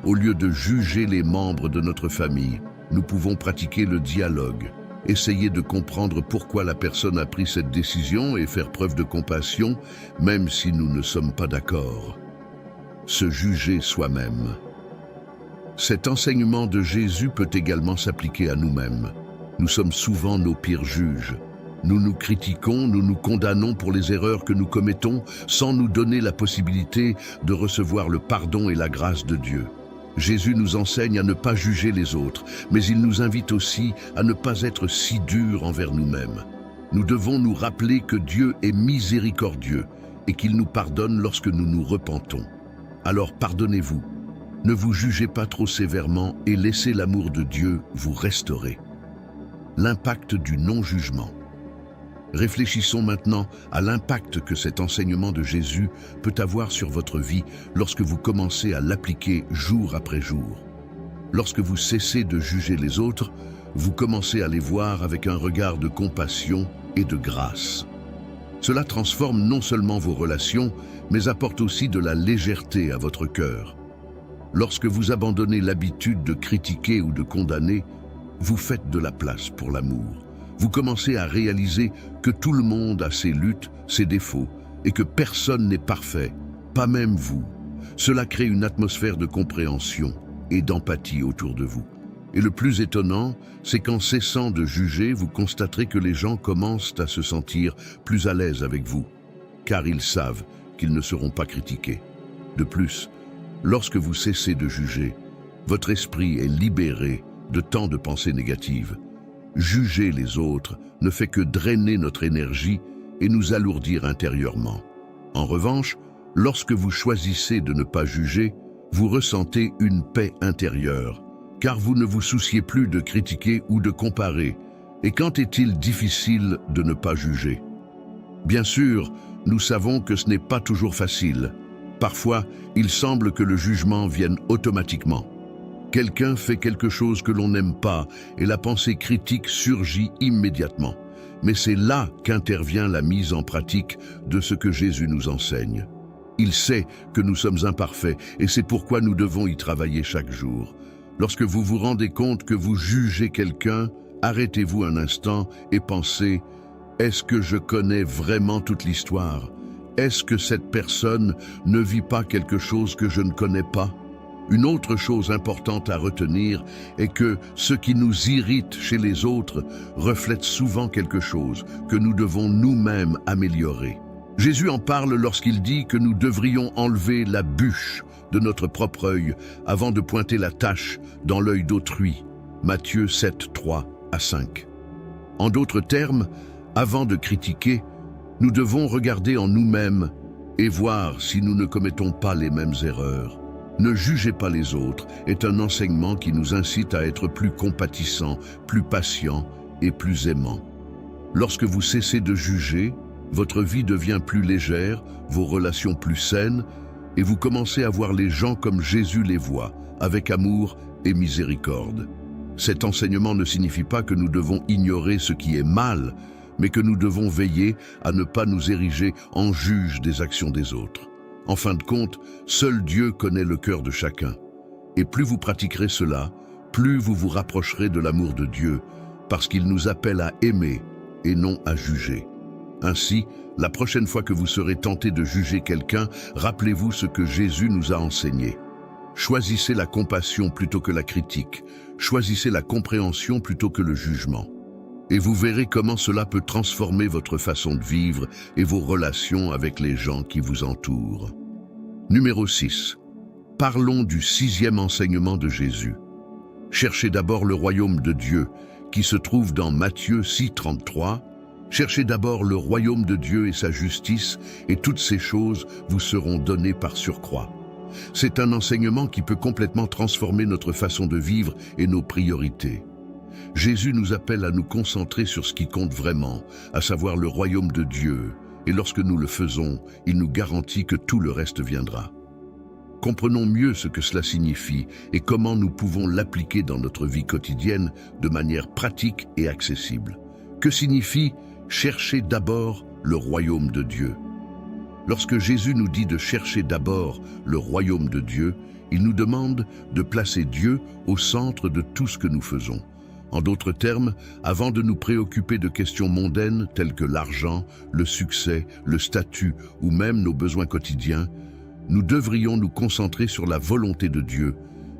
Au lieu de juger les membres de notre famille, nous pouvons pratiquer le dialogue, essayer de comprendre pourquoi la personne a pris cette décision et faire preuve de compassion, même si nous ne sommes pas d'accord. Se juger soi-même. Cet enseignement de Jésus peut également s'appliquer à nous-mêmes. Nous sommes souvent nos pires juges. Nous nous critiquons, nous nous condamnons pour les erreurs que nous commettons sans nous donner la possibilité de recevoir le pardon et la grâce de Dieu. Jésus nous enseigne à ne pas juger les autres, mais il nous invite aussi à ne pas être si durs envers nous-mêmes. Nous devons nous rappeler que Dieu est miséricordieux et qu'il nous pardonne lorsque nous nous repentons. Alors pardonnez-vous, ne vous jugez pas trop sévèrement et laissez l'amour de Dieu vous restaurer. L'impact du non-jugement. Réfléchissons maintenant à l'impact que cet enseignement de Jésus peut avoir sur votre vie lorsque vous commencez à l'appliquer jour après jour. Lorsque vous cessez de juger les autres, vous commencez à les voir avec un regard de compassion et de grâce. Cela transforme non seulement vos relations, mais apporte aussi de la légèreté à votre cœur. Lorsque vous abandonnez l'habitude de critiquer ou de condamner, vous faites de la place pour l'amour. Vous commencez à réaliser que tout le monde a ses luttes, ses défauts, et que personne n'est parfait, pas même vous. Cela crée une atmosphère de compréhension et d'empathie autour de vous. Et le plus étonnant, c'est qu'en cessant de juger, vous constaterez que les gens commencent à se sentir plus à l'aise avec vous, car ils savent qu'ils ne seront pas critiqués. De plus, lorsque vous cessez de juger, votre esprit est libéré de tant de pensées négatives. Juger les autres ne fait que drainer notre énergie et nous alourdir intérieurement. En revanche, lorsque vous choisissez de ne pas juger, vous ressentez une paix intérieure, car vous ne vous souciez plus de critiquer ou de comparer. Et quand est-il difficile de ne pas juger? Bien sûr, nous savons que ce n'est pas toujours facile. Parfois, il semble que le jugement vienne automatiquement. Quelqu'un fait quelque chose que l'on n'aime pas et la pensée critique surgit immédiatement. Mais c'est là qu'intervient la mise en pratique de ce que Jésus nous enseigne. Il sait que nous sommes imparfaits et c'est pourquoi nous devons y travailler chaque jour. Lorsque vous vous rendez compte que vous jugez quelqu'un, arrêtez-vous un instant et pensez « Est-ce que je connais vraiment toute l'histoire? Est-ce que cette personne ne vit pas quelque chose que je ne connais pas ?» Une autre chose importante à retenir est que ce qui nous irrite chez les autres reflète souvent quelque chose que nous devons nous-mêmes améliorer. Jésus en parle lorsqu'il dit que nous devrions enlever la bûche de notre propre œil avant de pointer la tache dans l'œil d'autrui. Matthieu 7, 3 à 5. En d'autres termes, avant de critiquer, nous devons regarder en nous-mêmes et voir si nous ne commettons pas les mêmes erreurs. Ne jugez pas les autres est un enseignement qui nous incite à être plus compatissants, plus patients et plus aimants. Lorsque vous cessez de juger, votre vie devient plus légère, vos relations plus saines, et vous commencez à voir les gens comme Jésus les voit, avec amour et miséricorde. Cet enseignement ne signifie pas que nous devons ignorer ce qui est mal, mais que nous devons veiller à ne pas nous ériger en juges des actions des autres. En fin de compte, seul Dieu connaît le cœur de chacun. Et plus vous pratiquerez cela, plus vous vous rapprocherez de l'amour de Dieu, parce qu'il nous appelle à aimer et non à juger. Ainsi, la prochaine fois que vous serez tenté de juger quelqu'un, rappelez-vous ce que Jésus nous a enseigné. Choisissez la compassion plutôt que la critique. Choisissez la compréhension plutôt que le jugement. Et vous verrez comment cela peut transformer votre façon de vivre et vos relations avec les gens qui vous entourent. Numéro 6. Parlons du 6e enseignement de Jésus. Cherchez d'abord le royaume de Dieu, qui se trouve dans Matthieu 6, 33, Cherchez d'abord le royaume de Dieu et sa justice, et toutes ces choses vous seront données par surcroît. C'est un enseignement qui peut complètement transformer notre façon de vivre et nos priorités. Jésus nous appelle à nous concentrer sur ce qui compte vraiment, à savoir le royaume de Dieu, et lorsque nous le faisons, il nous garantit que tout le reste viendra. Comprenons mieux ce que cela signifie et comment nous pouvons l'appliquer dans notre vie quotidienne de manière pratique et accessible. Que signifie « chercher d'abord le royaume de Dieu » ? Lorsque Jésus nous dit de chercher d'abord le royaume de Dieu, il nous demande de placer Dieu au centre de tout ce que nous faisons. En d'autres termes, avant de nous préoccuper de questions mondaines telles que l'argent, le succès, le statut ou même nos besoins quotidiens, nous devrions nous concentrer sur la volonté de Dieu,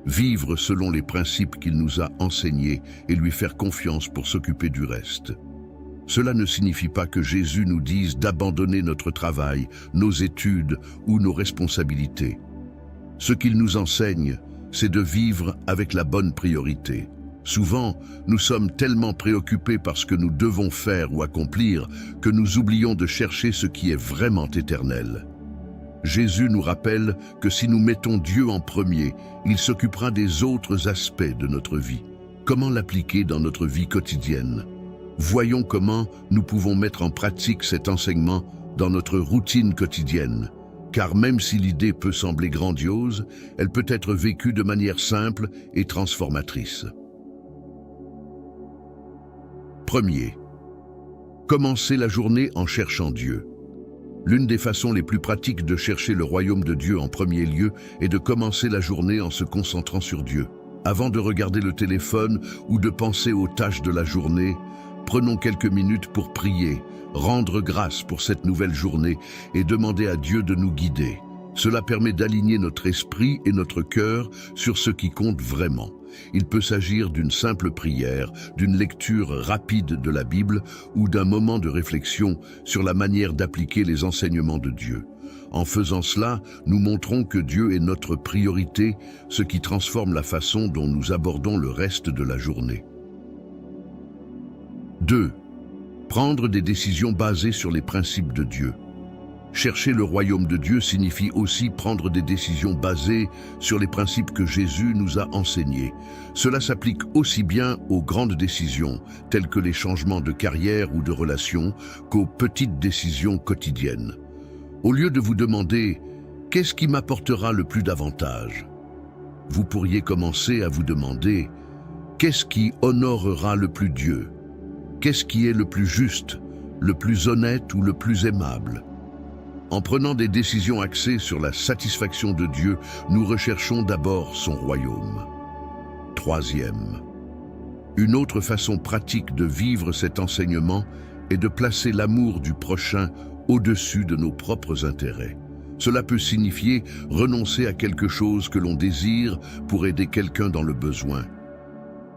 vivre selon les principes qu'il nous a enseignés et lui faire confiance pour s'occuper du reste. Cela ne signifie pas que Jésus nous dise d'abandonner notre travail, nos études ou nos responsabilités. Ce qu'il nous enseigne, c'est de vivre avec la bonne priorité. Souvent, nous sommes tellement préoccupés par ce que nous devons faire ou accomplir que nous oublions de chercher ce qui est vraiment éternel. Jésus nous rappelle que si nous mettons Dieu en premier, il s'occupera des autres aspects de notre vie. Comment l'appliquer dans notre vie quotidienne ? Voyons comment nous pouvons mettre en pratique cet enseignement dans notre routine quotidienne. Car même si l'idée peut sembler grandiose, elle peut être vécue de manière simple et transformatrice. Premier, commencer la journée en cherchant Dieu. L'une des façons les plus pratiques de chercher le royaume de Dieu en premier lieu est de commencer la journée en se concentrant sur Dieu. Avant de regarder le téléphone ou de penser aux tâches de la journée, prenons quelques minutes pour prier, rendre grâce pour cette nouvelle journée et demander à Dieu de nous guider. Cela permet d'aligner notre esprit et notre cœur sur ce qui compte vraiment. Il peut s'agir d'une simple prière, d'une lecture rapide de la Bible ou d'un moment de réflexion sur la manière d'appliquer les enseignements de Dieu. En faisant cela, nous montrons que Dieu est notre priorité, ce qui transforme la façon dont nous abordons le reste de la journée. 2. Prendre des décisions basées sur les principes de Dieu. Chercher le royaume de Dieu signifie aussi prendre des décisions basées sur les principes que Jésus nous a enseignés. Cela s'applique aussi bien aux grandes décisions, telles que les changements de carrière ou de relations, qu'aux petites décisions quotidiennes. Au lieu de vous demander « Qu'est-ce qui m'apportera le plus d'avantages ?» vous pourriez commencer à vous demander « Qu'est-ce qui honorera le plus Dieu ? Qu'est-ce qui est le plus juste, le plus honnête ou le plus aimable ?» En prenant des décisions axées sur la satisfaction de Dieu, nous recherchons d'abord son royaume. Troisième, une autre façon pratique de vivre cet enseignement est de placer l'amour du prochain au-dessus de nos propres intérêts. Cela peut signifier renoncer à quelque chose que l'on désire pour aider quelqu'un dans le besoin.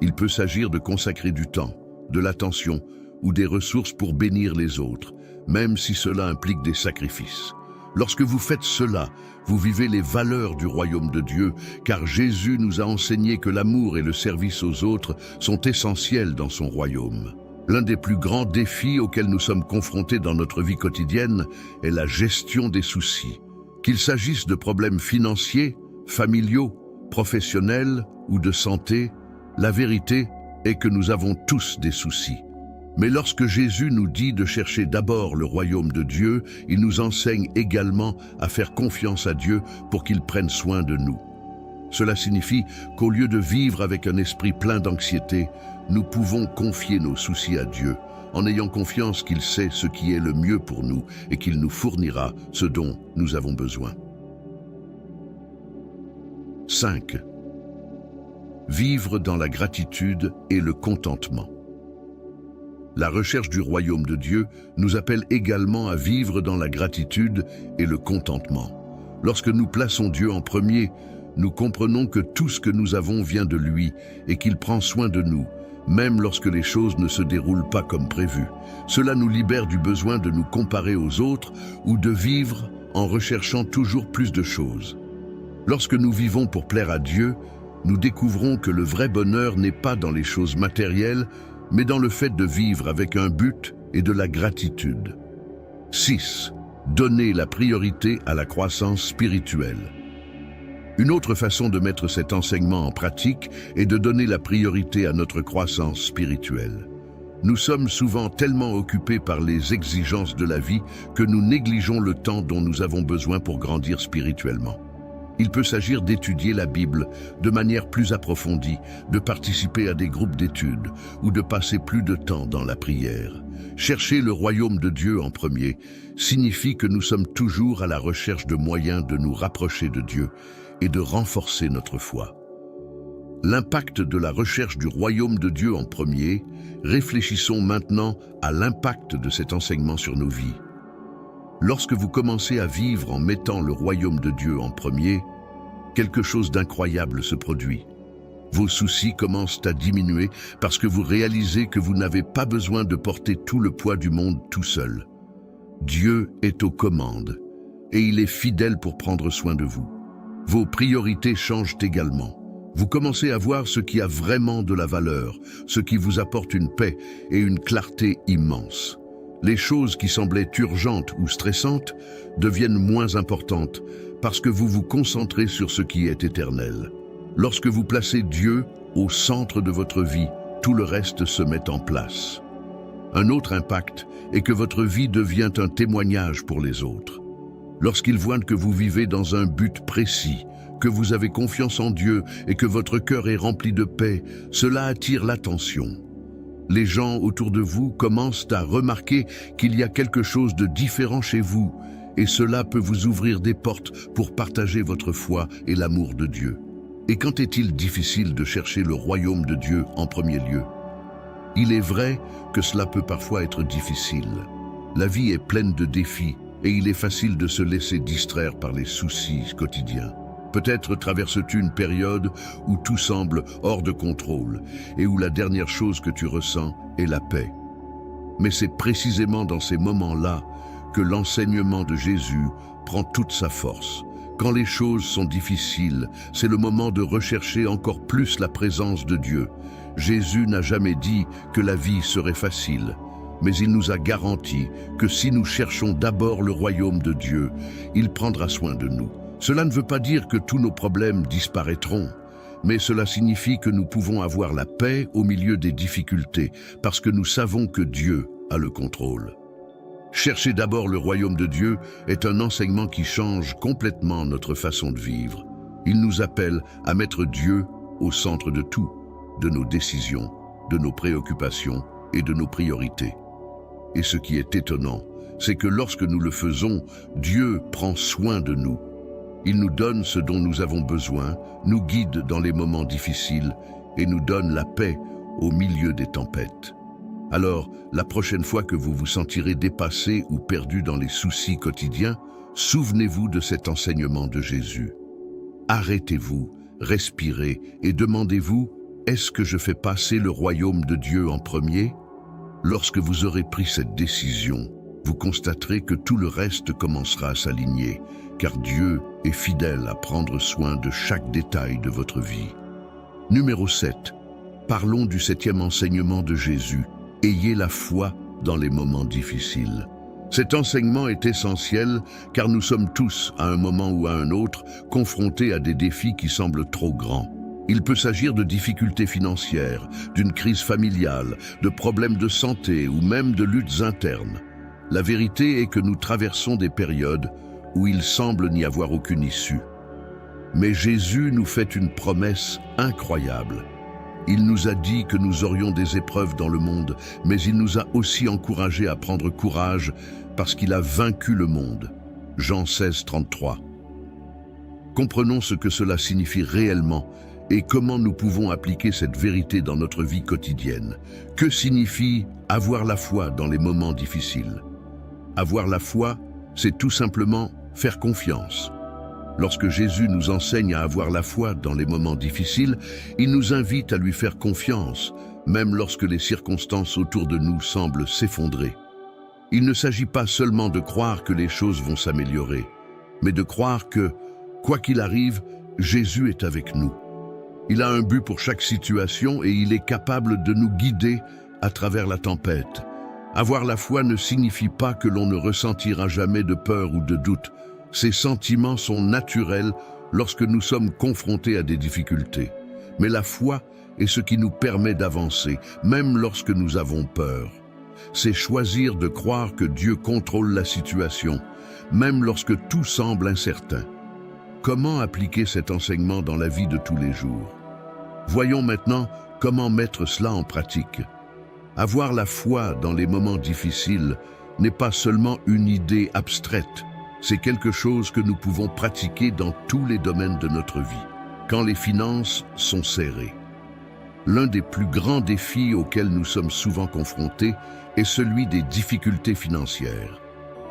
Il peut s'agir de consacrer du temps, de l'attention ou des ressources pour bénir les autres, même si cela implique des sacrifices. Lorsque vous faites cela, vous vivez les valeurs du royaume de Dieu, car Jésus nous a enseigné que l'amour et le service aux autres sont essentiels dans son royaume. L'un des plus grands défis auxquels nous sommes confrontés dans notre vie quotidienne est la gestion des soucis. Qu'il s'agisse de problèmes financiers, familiaux, professionnels ou de santé, la vérité est que nous avons tous des soucis. Mais lorsque Jésus nous dit de chercher d'abord le royaume de Dieu, il nous enseigne également à faire confiance à Dieu pour qu'il prenne soin de nous. Cela signifie qu'au lieu de vivre avec un esprit plein d'anxiété, nous pouvons confier nos soucis à Dieu, en ayant confiance qu'il sait ce qui est le mieux pour nous et qu'il nous fournira ce dont nous avons besoin. 5. Vivre dans la gratitude et le contentement. La recherche du royaume de Dieu nous appelle également à vivre dans la gratitude et le contentement. Lorsque nous plaçons Dieu en premier, nous comprenons que tout ce que nous avons vient de lui et qu'il prend soin de nous, même lorsque les choses ne se déroulent pas comme prévu. Cela nous libère du besoin de nous comparer aux autres ou de vivre en recherchant toujours plus de choses. Lorsque nous vivons pour plaire à Dieu, nous découvrons que le vrai bonheur n'est pas dans les choses matérielles, mais dans le fait de vivre avec un but et de la gratitude. 6. Donner la priorité à la croissance spirituelle. Une autre façon de mettre cet enseignement en pratique est de donner la priorité à notre croissance spirituelle. Nous sommes souvent tellement occupés par les exigences de la vie que nous négligeons le temps dont nous avons besoin pour grandir spirituellement. Il peut s'agir d'étudier la Bible de manière plus approfondie, de participer à des groupes d'études ou de passer plus de temps dans la prière. Chercher le royaume de Dieu en premier signifie que nous sommes toujours à la recherche de moyens de nous rapprocher de Dieu et de renforcer notre foi. L'impact de la recherche du royaume de Dieu en premier, réfléchissons maintenant à l'impact de cet enseignement sur nos vies. Lorsque vous commencez à vivre en mettant le royaume de Dieu en premier, quelque chose d'incroyable se produit. Vos soucis commencent à diminuer parce que vous réalisez que vous n'avez pas besoin de porter tout le poids du monde tout seul. Dieu est aux commandes et il est fidèle pour prendre soin de vous. Vos priorités changent également. Vous commencez à voir ce qui a vraiment de la valeur, ce qui vous apporte une paix et une clarté immense. Les choses qui semblaient urgentes ou stressantes deviennent moins importantes parce que vous vous concentrez sur ce qui est éternel. Lorsque vous placez Dieu au centre de votre vie, tout le reste se met en place. Un autre impact est que votre vie devient un témoignage pour les autres. Lorsqu'ils voient que vous vivez dans un but précis, que vous avez confiance en Dieu et que votre cœur est rempli de paix, cela attire l'attention. Les gens autour de vous commencent à remarquer qu'il y a quelque chose de différent chez vous et cela peut vous ouvrir des portes pour partager votre foi et l'amour de Dieu. Et quand est-il difficile de chercher le royaume de Dieu en premier lieu? Il est vrai que cela peut parfois être difficile. La vie est pleine de défis et il est facile de se laisser distraire par les soucis quotidiens. Peut-être traverses-tu une période où tout semble hors de contrôle et où la dernière chose que tu ressens est la paix. Mais c'est précisément dans ces moments-là que l'enseignement de Jésus prend toute sa force. Quand les choses sont difficiles, c'est le moment de rechercher encore plus la présence de Dieu. Jésus n'a jamais dit que la vie serait facile, mais il nous a garanti que si nous cherchons d'abord le royaume de Dieu, il prendra soin de nous. Cela ne veut pas dire que tous nos problèmes disparaîtront, mais cela signifie que nous pouvons avoir la paix au milieu des difficultés, parce que nous savons que Dieu a le contrôle. Chercher d'abord le royaume de Dieu est un enseignement qui change complètement notre façon de vivre. Il nous appelle à mettre Dieu au centre de tout, de nos décisions, de nos préoccupations et de nos priorités. Et ce qui est étonnant, c'est que lorsque nous le faisons, Dieu prend soin de nous. Il nous donne ce dont nous avons besoin, nous guide dans les moments difficiles et nous donne la paix au milieu des tempêtes. Alors, la prochaine fois que vous vous sentirez dépassé ou perdu dans les soucis quotidiens, souvenez-vous de cet enseignement de Jésus. Arrêtez-vous, respirez et demandez-vous, est-ce que je fais passer le royaume de Dieu en premier? Lorsque vous aurez pris cette décision, vous constaterez que tout le reste commencera à s'aligner, car Dieu est fidèle à prendre soin de chaque détail de votre vie. Numéro 7. Parlons du 7e enseignement de Jésus. Ayez la foi dans les moments difficiles. Cet enseignement est essentiel car nous sommes tous, à un moment ou à un autre, confrontés à des défis qui semblent trop grands. Il peut s'agir de difficultés financières, d'une crise familiale, de problèmes de santé ou même de luttes internes. La vérité est que nous traversons des périodes où il semble n'y avoir aucune issue. Mais Jésus nous fait une promesse incroyable. Il nous a dit que nous aurions des épreuves dans le monde, mais il nous a aussi encouragés à prendre courage parce qu'il a vaincu le monde. Jean 16, 33. Comprenons ce que cela signifie réellement et comment nous pouvons appliquer cette vérité dans notre vie quotidienne. Que signifie avoir la foi dans les moments difficiles? Avoir la foi, c'est tout simplement faire confiance. Lorsque Jésus nous enseigne à avoir la foi dans les moments difficiles, il nous invite à lui faire confiance, même lorsque les circonstances autour de nous semblent s'effondrer. Il ne s'agit pas seulement de croire que les choses vont s'améliorer, mais de croire que, quoi qu'il arrive, Jésus est avec nous. Il a un but pour chaque situation et il est capable de nous guider à travers la tempête. Avoir la foi ne signifie pas que l'on ne ressentira jamais de peur ou de doute. Ces sentiments sont naturels lorsque nous sommes confrontés à des difficultés. Mais la foi est ce qui nous permet d'avancer, même lorsque nous avons peur. C'est choisir de croire que Dieu contrôle la situation, même lorsque tout semble incertain. Comment appliquer cet enseignement dans la vie de tous les jours? Voyons maintenant comment mettre cela en pratique. Avoir la foi dans les moments difficiles n'est pas seulement une idée abstraite, c'est quelque chose que nous pouvons pratiquer dans tous les domaines de notre vie, quand les finances sont serrées. L'un des plus grands défis auxquels nous sommes souvent confrontés est celui des difficultés financières.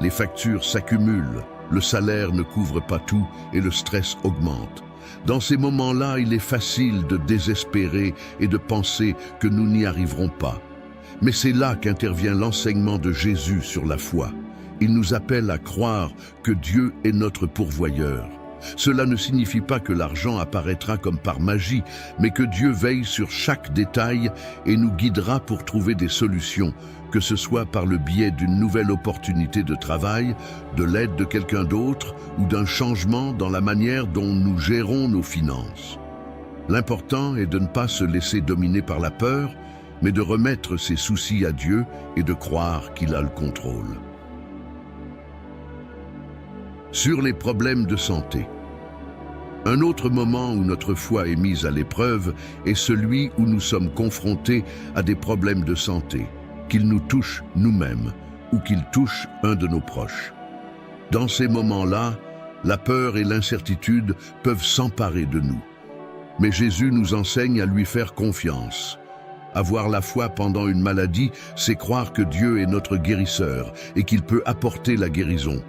Les factures s'accumulent, le salaire ne couvre pas tout et le stress augmente. Dans ces moments-là, il est facile de désespérer et de penser que nous n'y arriverons pas. Mais c'est là qu'intervient l'enseignement de Jésus sur la foi. Il nous appelle à croire que Dieu est notre pourvoyeur. Cela ne signifie pas que l'argent apparaîtra comme par magie, mais que Dieu veille sur chaque détail et nous guidera pour trouver des solutions, que ce soit par le biais d'une nouvelle opportunité de travail, de l'aide de quelqu'un d'autre ou d'un changement dans la manière dont nous gérons nos finances. L'important est de ne pas se laisser dominer par la peur, mais de remettre ses soucis à Dieu et de croire qu'il a le contrôle. Sur les problèmes de santé. Un autre moment où notre foi est mise à l'épreuve est celui où nous sommes confrontés à des problèmes de santé, qu'ils nous touchent nous-mêmes ou qu'ils touchent un de nos proches. Dans ces moments-là, la peur et l'incertitude peuvent s'emparer de nous. Mais Jésus nous enseigne à lui faire confiance. Avoir la foi pendant une maladie, c'est croire que Dieu est notre guérisseur et qu'il peut apporter la guérison,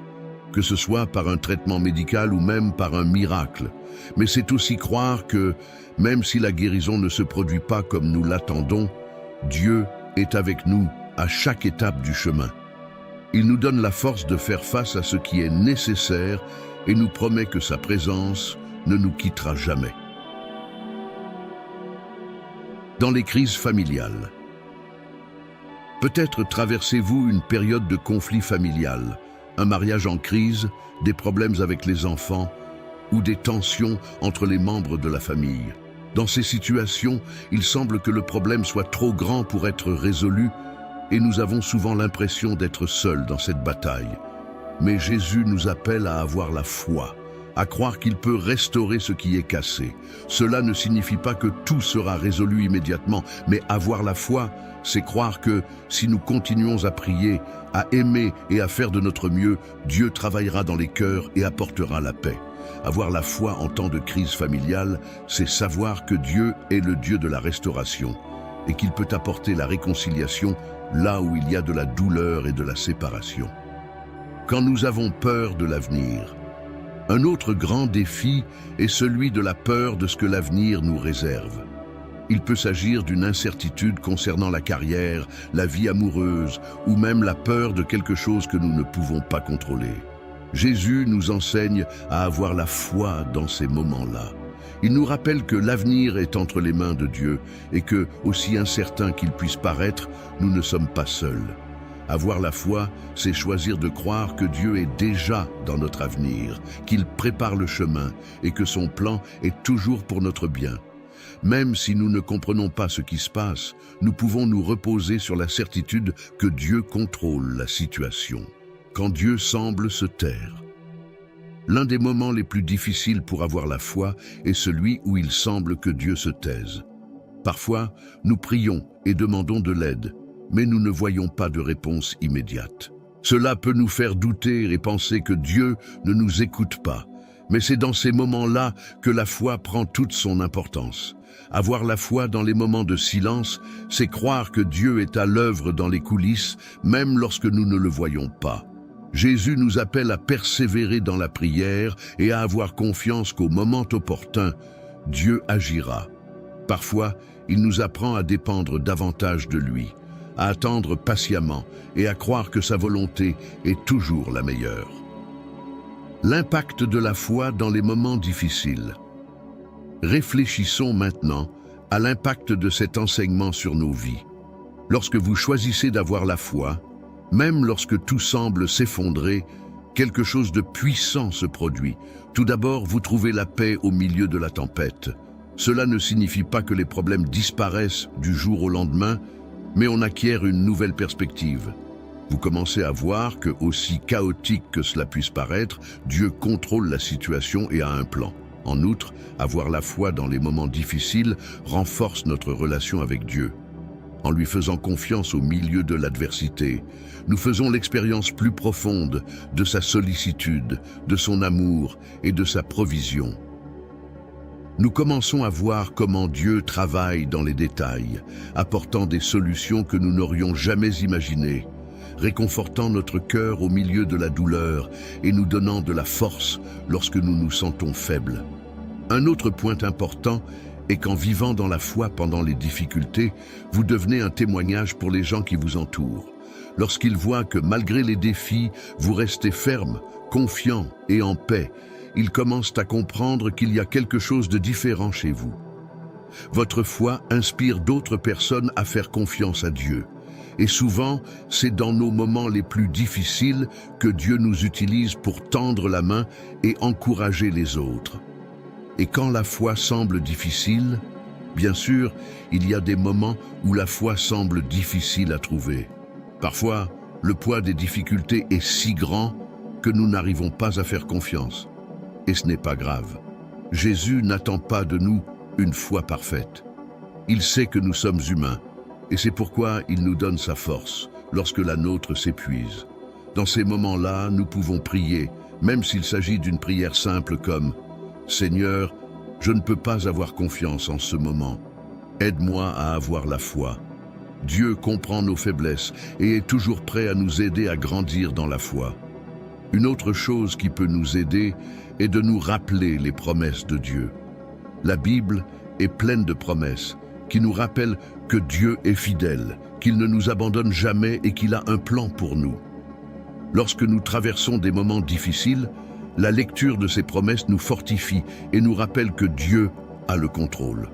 que ce soit par un traitement médical ou même par un miracle. Mais c'est aussi croire que, même si la guérison ne se produit pas comme nous l'attendons, Dieu est avec nous à chaque étape du chemin. Il nous donne la force de faire face à ce qui est nécessaire et nous promet que sa présence ne nous quittera jamais. Dans les crises familiales. Peut-être traversez-vous une période de conflit familial, un mariage en crise, des problèmes avec les enfants ou des tensions entre les membres de la famille. Dans ces situations, il semble que le problème soit trop grand pour être résolu et nous avons souvent l'impression d'être seuls dans cette bataille. Mais Jésus nous appelle à avoir la foi, à croire qu'il peut restaurer ce qui est cassé. Cela ne signifie pas que tout sera résolu immédiatement, mais avoir la foi, c'est croire que si nous continuons à prier, à aimer et à faire de notre mieux, Dieu travaillera dans les cœurs et apportera la paix. Avoir la foi en temps de crise familiale, c'est savoir que Dieu est le Dieu de la restauration et qu'il peut apporter la réconciliation là où il y a de la douleur et de la séparation. Quand nous avons peur de l'avenir, un autre grand défi est celui de la peur de ce que l'avenir nous réserve. Il peut s'agir d'une incertitude concernant la carrière, la vie amoureuse ou même la peur de quelque chose que nous ne pouvons pas contrôler. Jésus nous enseigne à avoir la foi dans ces moments-là. Il nous rappelle que l'avenir est entre les mains de Dieu et que, aussi incertain qu'il puisse paraître, nous ne sommes pas seuls. Avoir la foi, c'est choisir de croire que Dieu est déjà dans notre avenir, qu'il prépare le chemin et que son plan est toujours pour notre bien. Même si nous ne comprenons pas ce qui se passe, nous pouvons nous reposer sur la certitude que Dieu contrôle la situation. Quand Dieu semble se taire. L'un des moments les plus difficiles pour avoir la foi est celui où il semble que Dieu se taise. Parfois, nous prions et demandons de l'aide, mais nous ne voyons pas de réponse immédiate. Cela peut nous faire douter et penser que Dieu ne nous écoute pas. Mais c'est dans ces moments-là que la foi prend toute son importance. Avoir la foi dans les moments de silence, c'est croire que Dieu est à l'œuvre dans les coulisses, même lorsque nous ne le voyons pas. Jésus nous appelle à persévérer dans la prière et à avoir confiance qu'au moment opportun, Dieu agira. Parfois, il nous apprend à dépendre davantage de lui, à attendre patiemment et à croire que sa volonté est toujours la meilleure. L'impact de la foi dans les moments difficiles. Réfléchissons maintenant à l'impact de cet enseignement sur nos vies. Lorsque vous choisissez d'avoir la foi, même lorsque tout semble s'effondrer, quelque chose de puissant se produit. Tout d'abord, vous trouvez la paix au milieu de la tempête. Cela ne signifie pas que les problèmes disparaissent du jour au lendemain, mais on acquiert une nouvelle perspective. Vous commencez à voir que, aussi chaotique que cela puisse paraître, Dieu contrôle la situation et a un plan. En outre, avoir la foi dans les moments difficiles renforce notre relation avec Dieu. En lui faisant confiance au milieu de l'adversité, nous faisons l'expérience plus profonde de sa sollicitude, de son amour et de sa provision. Nous commençons à voir comment Dieu travaille dans les détails, apportant des solutions que nous n'aurions jamais imaginées, réconfortant notre cœur au milieu de la douleur et nous donnant de la force lorsque nous nous sentons faibles. Un autre point important est qu'en vivant dans la foi pendant les difficultés, vous devenez un témoignage pour les gens qui vous entourent. Lorsqu'ils voient que malgré les défis, vous restez ferme, confiant et en paix, ils commencent à comprendre qu'il y a quelque chose de différent chez vous. Votre foi inspire d'autres personnes à faire confiance à Dieu. Et souvent, c'est dans nos moments les plus difficiles que Dieu nous utilise pour tendre la main et encourager les autres. Et quand la foi semble difficile, bien sûr, il y a des moments où la foi semble difficile à trouver. Parfois, le poids des difficultés est si grand que nous n'arrivons pas à faire confiance. Et ce n'est pas grave. Jésus n'attend pas de nous une foi parfaite. Il sait que nous sommes humains, et c'est pourquoi il nous donne sa force lorsque la nôtre s'épuise. Dans ces moments-là, nous pouvons prier, même s'il s'agit d'une prière simple comme « Seigneur, je ne peux pas avoir confiance en ce moment. Aide-moi à avoir la foi. » Dieu comprend nos faiblesses et est toujours prêt à nous aider à grandir dans la foi. Une autre chose qui peut nous aider est de nous rappeler les promesses de Dieu. La Bible est pleine de promesses qui nous rappellent que Dieu est fidèle, qu'il ne nous abandonne jamais et qu'il a un plan pour nous. Lorsque nous traversons des moments difficiles, la lecture de ces promesses nous fortifie et nous rappelle que Dieu a le contrôle.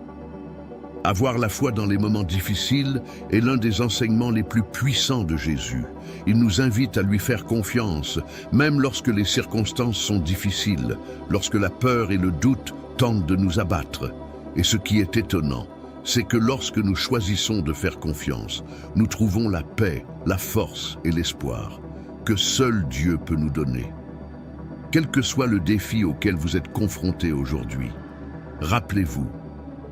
Avoir la foi dans les moments difficiles est l'un des enseignements les plus puissants de Jésus. Il nous invite à lui faire confiance, même lorsque les circonstances sont difficiles, lorsque la peur et le doute tentent de nous abattre. Et ce qui est étonnant, c'est que lorsque nous choisissons de faire confiance, nous trouvons la paix, la force et l'espoir que seul Dieu peut nous donner. Quel que soit le défi auquel vous êtes confrontés aujourd'hui, rappelez-vous,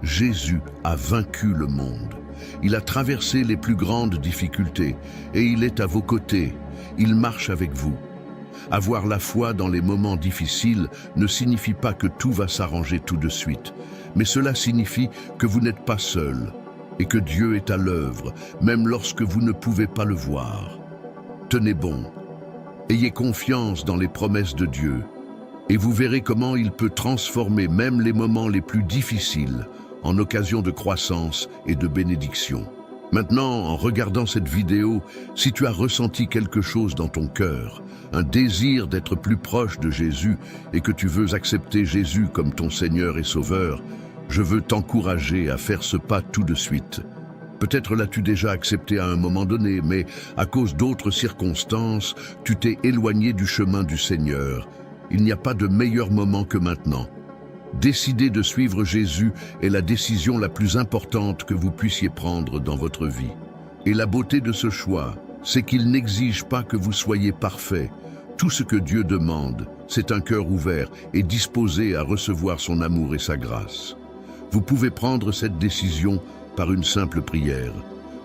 Jésus a vaincu le monde. Il a traversé les plus grandes difficultés et il est à vos côtés. Il marche avec vous. Avoir la foi dans les moments difficiles ne signifie pas que tout va s'arranger tout de suite, mais cela signifie que vous n'êtes pas seul et que Dieu est à l'œuvre, même lorsque vous ne pouvez pas le voir. Tenez bon. Ayez confiance dans les promesses de Dieu et vous verrez comment il peut transformer même les moments les plus difficiles en occasion de croissance et de bénédiction. Maintenant, en regardant cette vidéo, si tu as ressenti quelque chose dans ton cœur, un désir d'être plus proche de Jésus et que tu veux accepter Jésus comme ton Seigneur et Sauveur, je veux t'encourager à faire ce pas tout de suite. Peut-être l'as-tu déjà accepté à un moment donné, mais à cause d'autres circonstances, tu t'es éloigné du chemin du Seigneur. Il n'y a pas de meilleur moment que maintenant. Décider de suivre Jésus est la décision la plus importante que vous puissiez prendre dans votre vie. Et la beauté de ce choix, c'est qu'il n'exige pas que vous soyez parfait. Tout ce que Dieu demande, c'est un cœur ouvert et disposé à recevoir son amour et sa grâce. Vous pouvez prendre cette décision par une simple prière.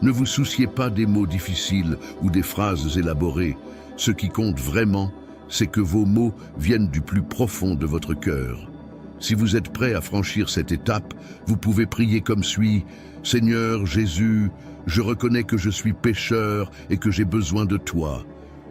Ne vous souciez pas des mots difficiles ou des phrases élaborées. Ce qui compte vraiment, c'est que vos mots viennent du plus profond de votre cœur. Si vous êtes prêt à franchir cette étape, vous pouvez prier comme suit. « Seigneur Jésus, je reconnais que je suis pécheur et que j'ai besoin de toi.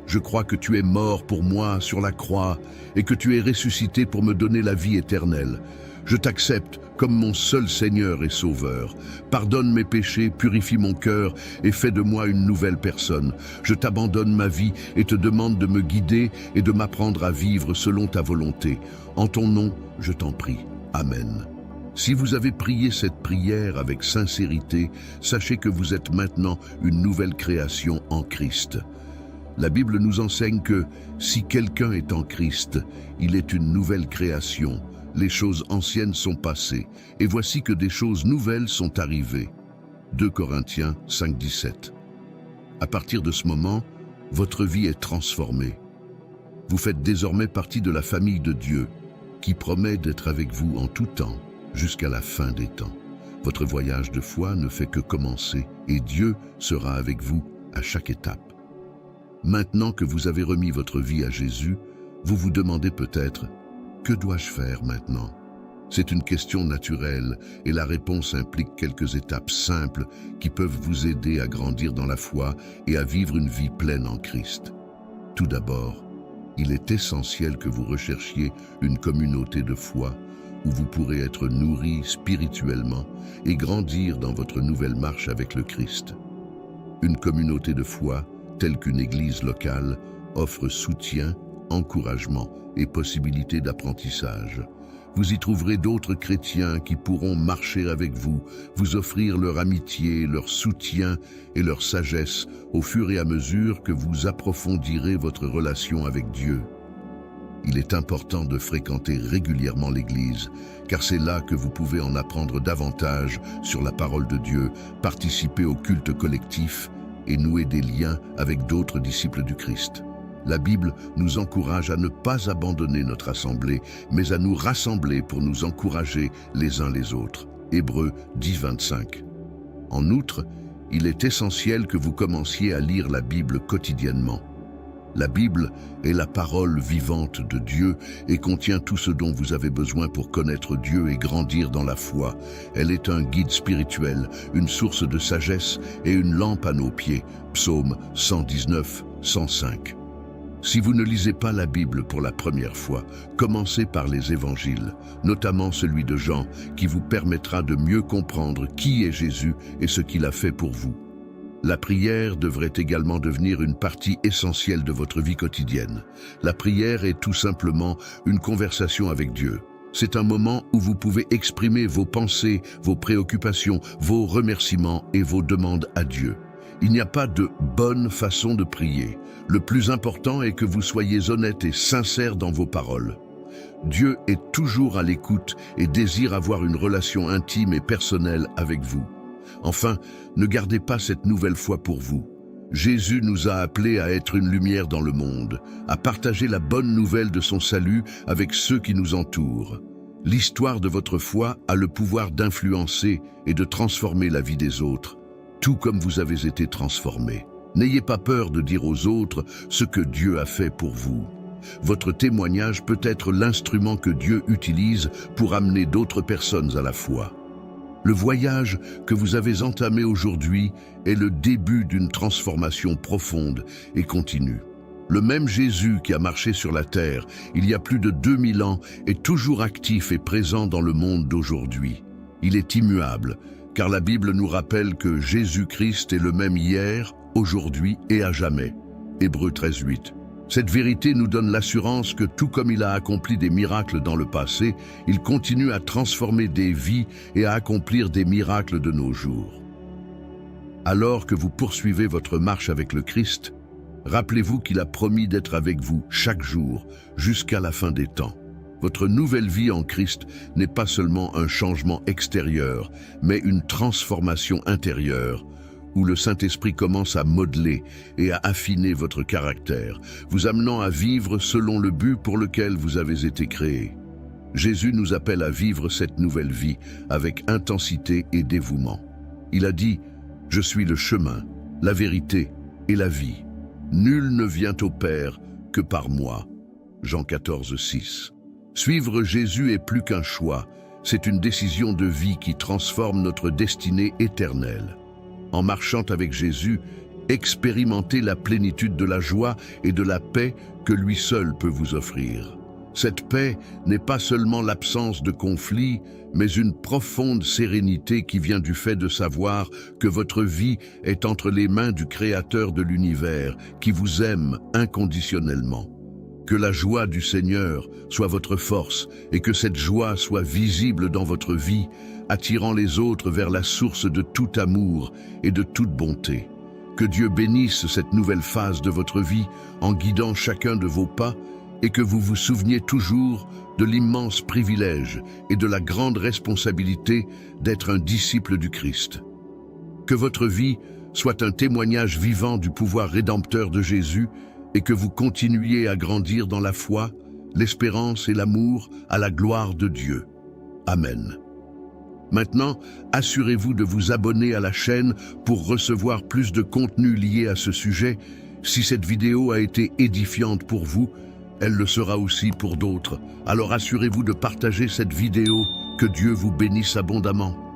Je crois que tu es mort pour moi sur la croix et que tu es ressuscité pour me donner la vie éternelle. Je t'accepte comme mon seul Seigneur et Sauveur. Pardonne mes péchés, purifie mon cœur et fais de moi une nouvelle personne. Je t'abandonne ma vie et te demande de me guider et de m'apprendre à vivre selon ta volonté. En ton nom, je t'en prie. Amen. » Si vous avez prié cette prière avec sincérité, sachez que vous êtes maintenant une nouvelle création en Christ. La Bible nous enseigne que si quelqu'un est en Christ, il est une nouvelle création. Les choses anciennes sont passées, et voici que des choses nouvelles sont arrivées. 2 Corinthiens 5,17. À partir de ce moment, votre vie est transformée. Vous faites désormais partie de la famille de Dieu, qui promet d'être avec vous en tout temps, jusqu'à la fin des temps. Votre voyage de foi ne fait que commencer, et Dieu sera avec vous à chaque étape. Maintenant que vous avez remis votre vie à Jésus, vous vous demandez peut-être « Que dois-je faire maintenant ?» C'est une question naturelle et la réponse implique quelques étapes simples qui peuvent vous aider à grandir dans la foi et à vivre une vie pleine en Christ. Tout d'abord, il est essentiel que vous recherchiez une communauté de foi où vous pourrez être nourri spirituellement et grandir dans votre nouvelle marche avec le Christ. Une communauté de foi, telle qu'une église locale, offre soutien, encouragement et possibilités d'apprentissage. Vous y trouverez d'autres chrétiens qui pourront marcher avec vous, vous offrir leur amitié, leur soutien et leur sagesse au fur et à mesure que vous approfondirez votre relation avec Dieu. Il est important de fréquenter régulièrement l'Église, car c'est là que vous pouvez en apprendre davantage sur la parole de Dieu, participer au culte collectif et nouer des liens avec d'autres disciples du Christ. La Bible nous encourage à ne pas abandonner notre assemblée, mais à nous rassembler pour nous encourager les uns les autres. Hébreux 10:25. En outre, il est essentiel que vous commenciez à lire la Bible quotidiennement. La Bible est la parole vivante de Dieu et contient tout ce dont vous avez besoin pour connaître Dieu et grandir dans la foi. Elle est un guide spirituel, une source de sagesse et une lampe à nos pieds. Psaume 119, 105. Si vous ne lisez pas la Bible pour la première fois, commencez par les évangiles, notamment celui de Jean, qui vous permettra de mieux comprendre qui est Jésus et ce qu'il a fait pour vous. La prière devrait également devenir une partie essentielle de votre vie quotidienne. La prière est tout simplement une conversation avec Dieu. C'est un moment où vous pouvez exprimer vos pensées, vos préoccupations, vos remerciements et vos demandes à Dieu. Il n'y a pas de bonne façon de prier. Le plus important est que vous soyez honnête et sincère dans vos paroles. Dieu est toujours à l'écoute et désire avoir une relation intime et personnelle avec vous. Enfin, ne gardez pas cette nouvelle foi pour vous. Jésus nous a appelés à être une lumière dans le monde, à partager la bonne nouvelle de son salut avec ceux qui nous entourent. L'histoire de votre foi a le pouvoir d'influencer et de transformer la vie des autres, tout comme vous avez été transformés. N'ayez pas peur de dire aux autres ce que Dieu a fait pour vous. Votre témoignage peut être l'instrument que Dieu utilise pour amener d'autres personnes à la foi. Le voyage que vous avez entamé aujourd'hui est le début d'une transformation profonde et continue. Le même Jésus qui a marché sur la terre il y a plus de 2000 ans est toujours actif et présent dans le monde d'aujourd'hui. Il est immuable, car la Bible nous rappelle que Jésus-Christ est le même hier, aujourd'hui et à jamais. Hébreux 13:8. Cette vérité nous donne l'assurance que tout comme il a accompli des miracles dans le passé, il continue à transformer des vies et à accomplir des miracles de nos jours. Alors que vous poursuivez votre marche avec le Christ, rappelez-vous qu'il a promis d'être avec vous chaque jour, jusqu'à la fin des temps. Votre nouvelle vie en Christ n'est pas seulement un changement extérieur, mais une transformation intérieure, où le Saint-Esprit commence à modeler et à affiner votre caractère, vous amenant à vivre selon le but pour lequel vous avez été créé. Jésus nous appelle à vivre cette nouvelle vie avec intensité et dévouement. Il a dit « Je suis le chemin, la vérité et la vie. Nul ne vient au Père que par moi. » Jean 14:6. Suivre Jésus est plus qu'un choix, c'est une décision de vie qui transforme notre destinée éternelle. En marchant avec Jésus, expérimentez la plénitude de la joie et de la paix que lui seul peut vous offrir. Cette paix n'est pas seulement l'absence de conflits, mais une profonde sérénité qui vient du fait de savoir que votre vie est entre les mains du Créateur de l'univers, qui vous aime inconditionnellement. Que la joie du Seigneur soit votre force et que cette joie soit visible dans votre vie, attirant les autres vers la source de tout amour et de toute bonté. Que Dieu bénisse cette nouvelle phase de votre vie en guidant chacun de vos pas et que vous vous souveniez toujours de l'immense privilège et de la grande responsabilité d'être un disciple du Christ. Que votre vie soit un témoignage vivant du pouvoir rédempteur de Jésus et que vous continuiez à grandir dans la foi, l'espérance et l'amour à la gloire de Dieu. Amen. Maintenant, assurez-vous de vous abonner à la chaîne pour recevoir plus de contenu lié à ce sujet. Si cette vidéo a été édifiante pour vous, elle le sera aussi pour d'autres. Alors assurez-vous de partager cette vidéo. Que Dieu vous bénisse abondamment.